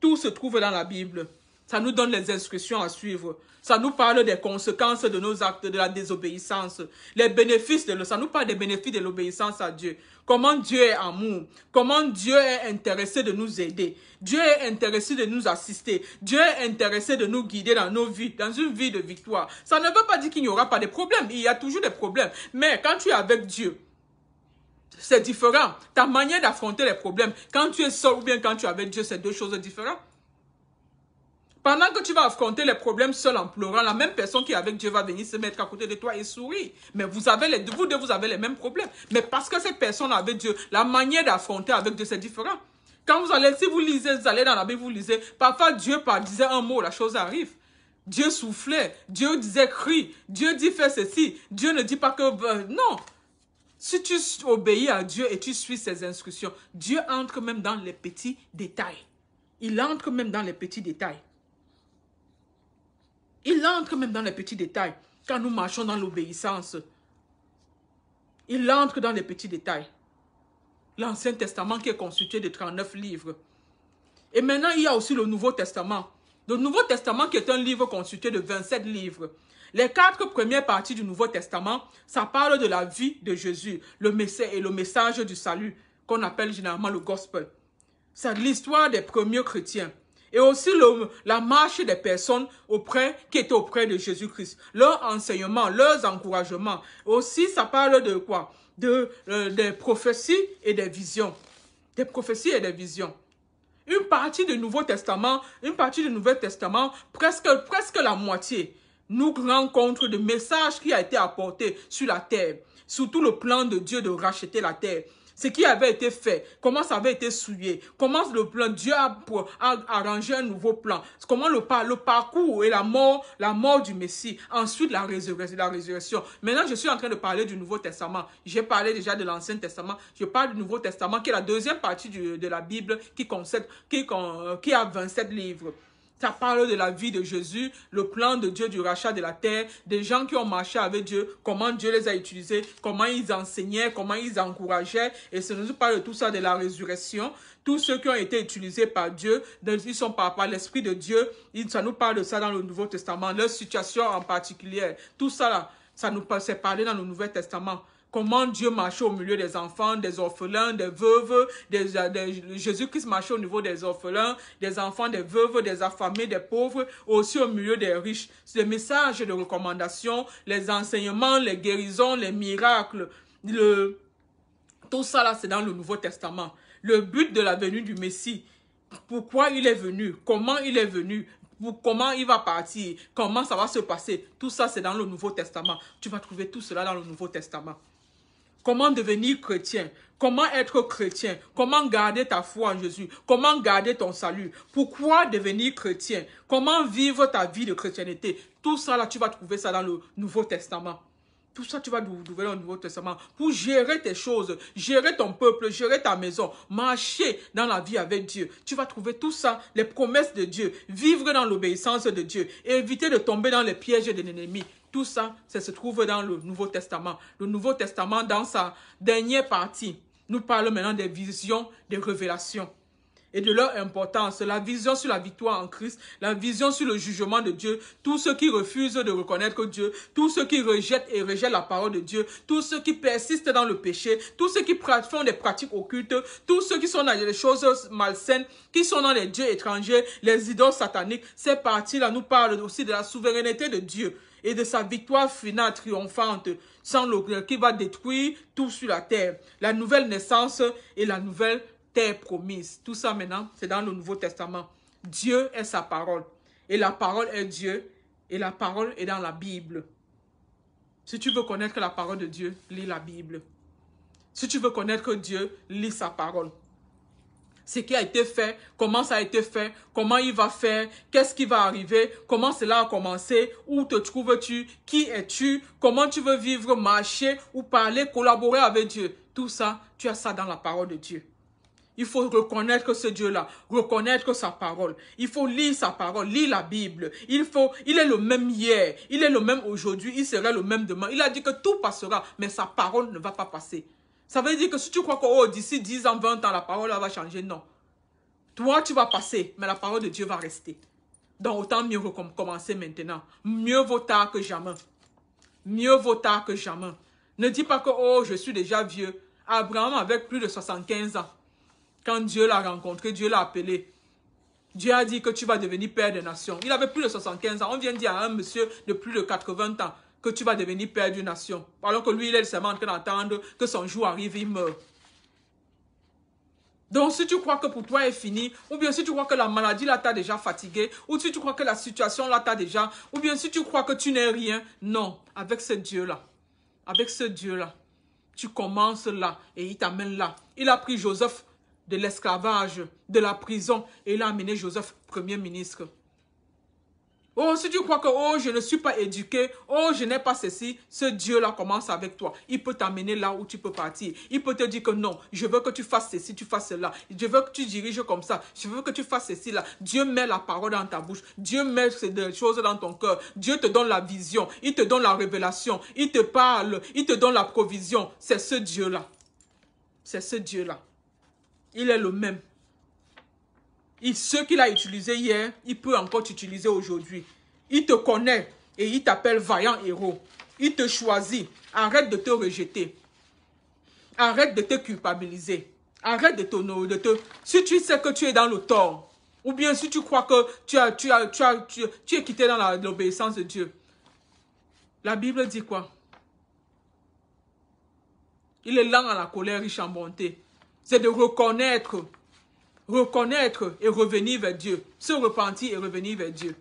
Tout se trouve dans la Bible. Ça nous donne les instructions à suivre. Ça nous parle des conséquences de nos actes, de la désobéissance. Les bénéfices ça nous parle des bénéfices de l'obéissance à Dieu. Comment Dieu est amour. Comment Dieu est intéressé de nous aider. Dieu est intéressé de nous assister. Dieu est intéressé de nous guider dans nos vies, dans une vie de victoire. Ça ne veut pas dire qu'il n'y aura pas de problèmes. Il y a toujours des problèmes. Mais quand tu es avec Dieu, c'est différent. Ta manière d'affronter les problèmes, quand tu es seul ou bien quand tu es avec Dieu, c'est deux choses différentes. Pendant que tu vas affronter les problèmes seul en pleurant, la même personne qui est avec Dieu va venir se mettre à côté de toi et sourire. Mais vous avez vous deux, vous avez les mêmes problèmes. Mais parce que cette personne avec Dieu, la manière d'affronter avec Dieu, c'est différent. Quand vous allez, si vous lisez, vous allez dans la Bible, vous lisez, parfois Dieu disait un mot, la chose arrive. Dieu soufflait, Dieu disait crie, Dieu dit fais ceci. Dieu ne dit pas que... non. Si tu obéis à Dieu et tu suis ses instructions, Dieu entre même dans les petits détails. Il entre même dans les petits détails. Il entre même dans les petits détails. Quand nous marchons dans l'obéissance, il entre dans les petits détails. L'Ancien Testament qui est constitué de 39 livres. Et maintenant, il y a aussi le Nouveau Testament. Le Nouveau Testament qui est un livre constitué de 27 livres. Les 4 premières parties du Nouveau Testament, ça parle de la vie de Jésus, le message du salut, qu'on appelle généralement le gospel. C'est l'histoire des premiers chrétiens. Et aussi la marche des personnes qui étaient auprès de Jésus-Christ. Leur enseignement, leurs encouragements. Aussi, ça parle de quoi? Des prophéties et des visions. Des prophéties et des visions. Une partie du Nouveau Testament, presque la moitié, nous rend compte de messages qui a été apporté sur la terre. Surtout le plan de Dieu de racheter la terre. Ce qui avait été fait, comment ça avait été souillé, comment le plan, Dieu a arrangé un nouveau plan, comment le parcours et la mort du Messie, ensuite la résurrection. Maintenant, je suis en train de parler du Nouveau Testament. J'ai parlé déjà de l'Ancien Testament, je parle du Nouveau Testament qui est la deuxième partie de la Bible qui a 27 livres. Ça parle de la vie de Jésus, le plan de Dieu du rachat de la terre, des gens qui ont marché avec Dieu, comment Dieu les a utilisés, comment ils enseignaient, comment ils encourageaient. Et ça nous parle de tout ça, de la résurrection. Tous ceux qui ont été utilisés par Dieu, ils sont par l'Esprit de Dieu. Ça nous parle de ça dans le Nouveau Testament, leur situation en particulier. Tout ça là, ça nous c'est parlé dans le Nouveau Testament. Comment Dieu marchait au milieu des enfants, des orphelins, des veuves, Jésus-Christ marchait au niveau des orphelins, des enfants, des veuves, des affamés, des pauvres, aussi au milieu des riches. C'est des messages de recommandation, les enseignements, les guérisons, les miracles. Tout ça là, c'est dans le Nouveau Testament. Le but de la venue du Messie, pourquoi il est venu, comment il est venu, comment il va partir, comment ça va se passer. Tout ça, c'est dans le Nouveau Testament. Tu vas trouver tout cela dans le Nouveau Testament. Comment devenir chrétien, comment être chrétien, comment garder ta foi en Jésus, comment garder ton salut, pourquoi devenir chrétien, comment vivre ta vie de chrétienté. Tout ça, là, tu vas trouver ça dans le Nouveau Testament. Tout ça, tu vas trouver dans le Nouveau Testament pour gérer tes choses, gérer ton peuple, gérer ta maison, marcher dans la vie avec Dieu. Tu vas trouver tout ça, les promesses de Dieu, vivre dans l'obéissance de Dieu, éviter de tomber dans les pièges de l'ennemi. Tout ça, ça se trouve dans le Nouveau Testament. Le Nouveau Testament, dans sa dernière partie, nous parle maintenant des visions, des révélations et de leur importance. La vision sur la victoire en Christ, la vision sur le jugement de Dieu, tous ceux qui refusent de reconnaître Dieu, tous ceux qui rejettent la parole de Dieu, tous ceux qui persistent dans le péché, tous ceux qui font des pratiques occultes, tous ceux qui sont dans des choses malsaines, qui sont dans les dieux étrangers, les idoles sataniques. Ces parties-là nous parlent aussi de la souveraineté de Dieu et de sa victoire finale triomphante qui va détruire tout sur la terre. La nouvelle naissance et la nouvelle terre promise. Tout ça maintenant, c'est dans le Nouveau Testament. Dieu est sa parole. Et la parole est Dieu. Et la parole est dans la Bible. Si tu veux connaître la parole de Dieu, lis la Bible. Si tu veux connaître Dieu, lis sa parole. Ce qui a été fait, comment ça a été fait, comment il va faire, qu'est-ce qui va arriver, comment cela a commencé, où te trouves-tu, qui es-tu, comment tu veux vivre, marcher ou parler, collaborer avec Dieu. Tout ça, tu as ça dans la parole de Dieu. Il faut reconnaître ce Dieu-là, reconnaître sa parole. Il faut lire sa parole, lire la Bible. Il est le même hier, il est le même aujourd'hui, il sera le même demain. Il a dit que tout passera, mais sa parole ne va pas passer. Ça veut dire que si tu crois que oh, d'ici 10 ans, 20 ans, la parole va changer, non. Toi, tu vas passer, mais la parole de Dieu va rester. Donc, autant mieux recommencer maintenant. Mieux vaut tard que jamais. Mieux vaut tard que jamais. Ne dis pas que oh, je suis déjà vieux. Abraham avait plus de 75 ans. Quand Dieu l'a rencontré, Dieu l'a appelé. Dieu a dit que tu vas devenir père des nations. Il avait plus de 75 ans. On vient dire à un monsieur de plus de 80 ans que tu vas devenir père d'une nation. Alors que lui, il est seulement en train d'attendre que son jour arrive, il meurt. Donc, si tu crois que pour toi est fini, ou bien si tu crois que la maladie là t'a déjà fatigué, ou si tu crois que la situation là t'a déjà, ou bien si tu crois que tu n'es rien, non, avec ce Dieu-là, tu commences là et il t'amène là. Il a pris Joseph de l'esclavage, de la prison, et il a amené Joseph premier ministre. Oh, si tu crois que oh, je ne suis pas éduqué, oh, je n'ai pas ceci, ce Dieu-là commence avec toi. Il peut t'amener là où tu peux partir. Il peut te dire que non, je veux que tu fasses ceci, tu fasses cela. Je veux que tu diriges comme ça. Je veux que tu fasses ceci là. Dieu met la parole dans ta bouche. Dieu met des choses dans ton cœur. Dieu te donne la vision. Il te donne la révélation. Il te parle. Il te donne la provision. C'est ce Dieu-là. C'est ce Dieu-là. Il est le même. Ce qu'il a utilisé hier, il peut encore t'utiliser aujourd'hui. Il te connaît et il t'appelle vaillant héros. Il te choisit. Arrête de te rejeter. Arrête de te culpabiliser. Arrête de te... Si tu sais que tu es dans le tort, ou bien si tu crois que tu es quitté dans l'obéissance de Dieu, la Bible dit quoi? Il est lent à la colère, riche en bonté. C'est de reconnaître et revenir vers Dieu. Se repentir et revenir vers Dieu.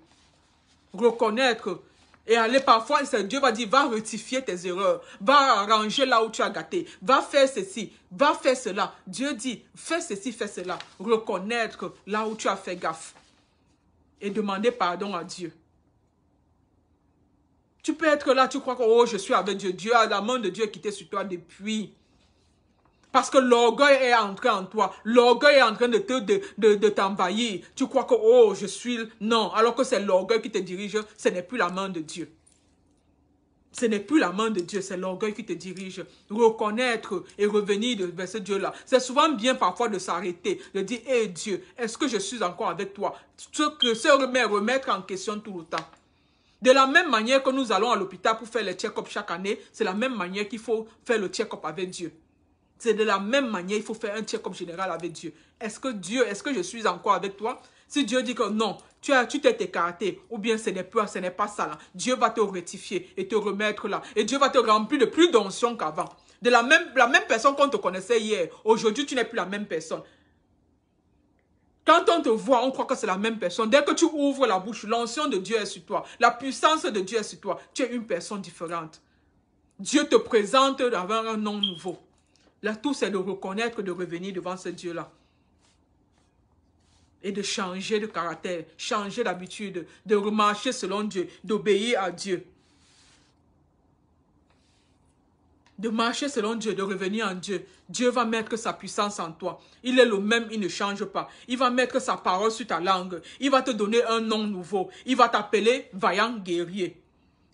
Reconnaître et aller parfois, Dieu va dire, va rectifier tes erreurs. Va arranger là où tu as gâté. Va faire ceci, va faire cela. Dieu dit, fais ceci, fais cela. Reconnaître là où tu as fait gaffe. Et demander pardon à Dieu. Tu peux être là, tu crois que oh, je suis avec Dieu. Dieu a la main de Dieu qui était sur toi depuis. Parce que l'orgueil est entré en toi. L'orgueil est en train de t'envahir. Tu crois que, oh, je suis... Non, alors que c'est l'orgueil qui te dirige. Ce n'est plus la main de Dieu. Ce n'est plus la main de Dieu, c'est l'orgueil qui te dirige. Reconnaître et revenir vers ce Dieu-là. C'est souvent bien parfois de s'arrêter, de dire, hé Dieu, est-ce que je suis encore avec toi? Se remettre en question tout le temps. De la même manière que nous allons à l'hôpital pour faire le check-up chaque année, c'est la même manière qu'il faut faire le check-up avec Dieu. C'est de la même manière, il faut faire un check-up général avec Dieu. Est-ce que je suis encore avec toi? Si Dieu dit que non, tu t'es écarté, ou bien ce n'est pas ça là, Dieu va te rectifier et te remettre là. Et Dieu va te remplir de plus d'onction qu'avant. De la même personne qu'on te connaissait hier, aujourd'hui tu n'es plus la même personne. Quand on te voit, on croit que c'est la même personne. Dès que tu ouvres la bouche, l'onction de Dieu est sur toi. La puissance de Dieu est sur toi. Tu es une personne différente. Dieu te présente avec un nom nouveau. Là, tout c'est de reconnaître, de revenir devant ce Dieu-là. Et de changer de caractère, changer d'habitude, de remarcher selon Dieu, d'obéir à Dieu. De marcher selon Dieu, de revenir en Dieu. Dieu va mettre sa puissance en toi. Il est le même, il ne change pas. Il va mettre sa parole sur ta langue. Il va te donner un nom nouveau. Il va t'appeler vaillant guerrier.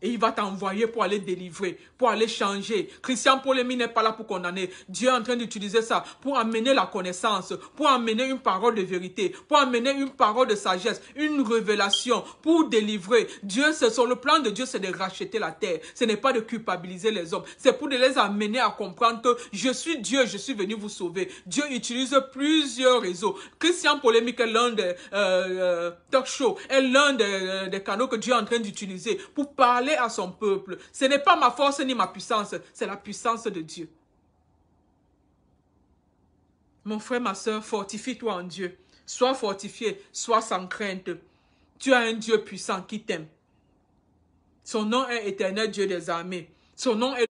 Et il va t'envoyer pour aller délivrer, pour aller changer. Christian Polémy n'est pas là pour condamner. Dieu est en train d'utiliser ça pour amener la connaissance, pour amener une parole de vérité, pour amener une parole de sagesse, une révélation, pour délivrer. Dieu, le plan de Dieu, c'est de racheter la terre. Ce n'est pas de culpabiliser les hommes. C'est pour les amener à comprendre que je suis Dieu, je suis venu vous sauver. Dieu utilise plusieurs réseaux. Christian Polémy est l'un des talk shows, est l'un des canaux que Dieu est en train d'utiliser pour parler à son peuple. Ce n'est pas ma force ni ma puissance, c'est la puissance de Dieu. Mon frère, ma soeur, fortifie-toi en Dieu. Sois fortifié, sois sans crainte. Tu as un Dieu puissant qui t'aime. Son nom est Éternel Dieu des armées. Son nom est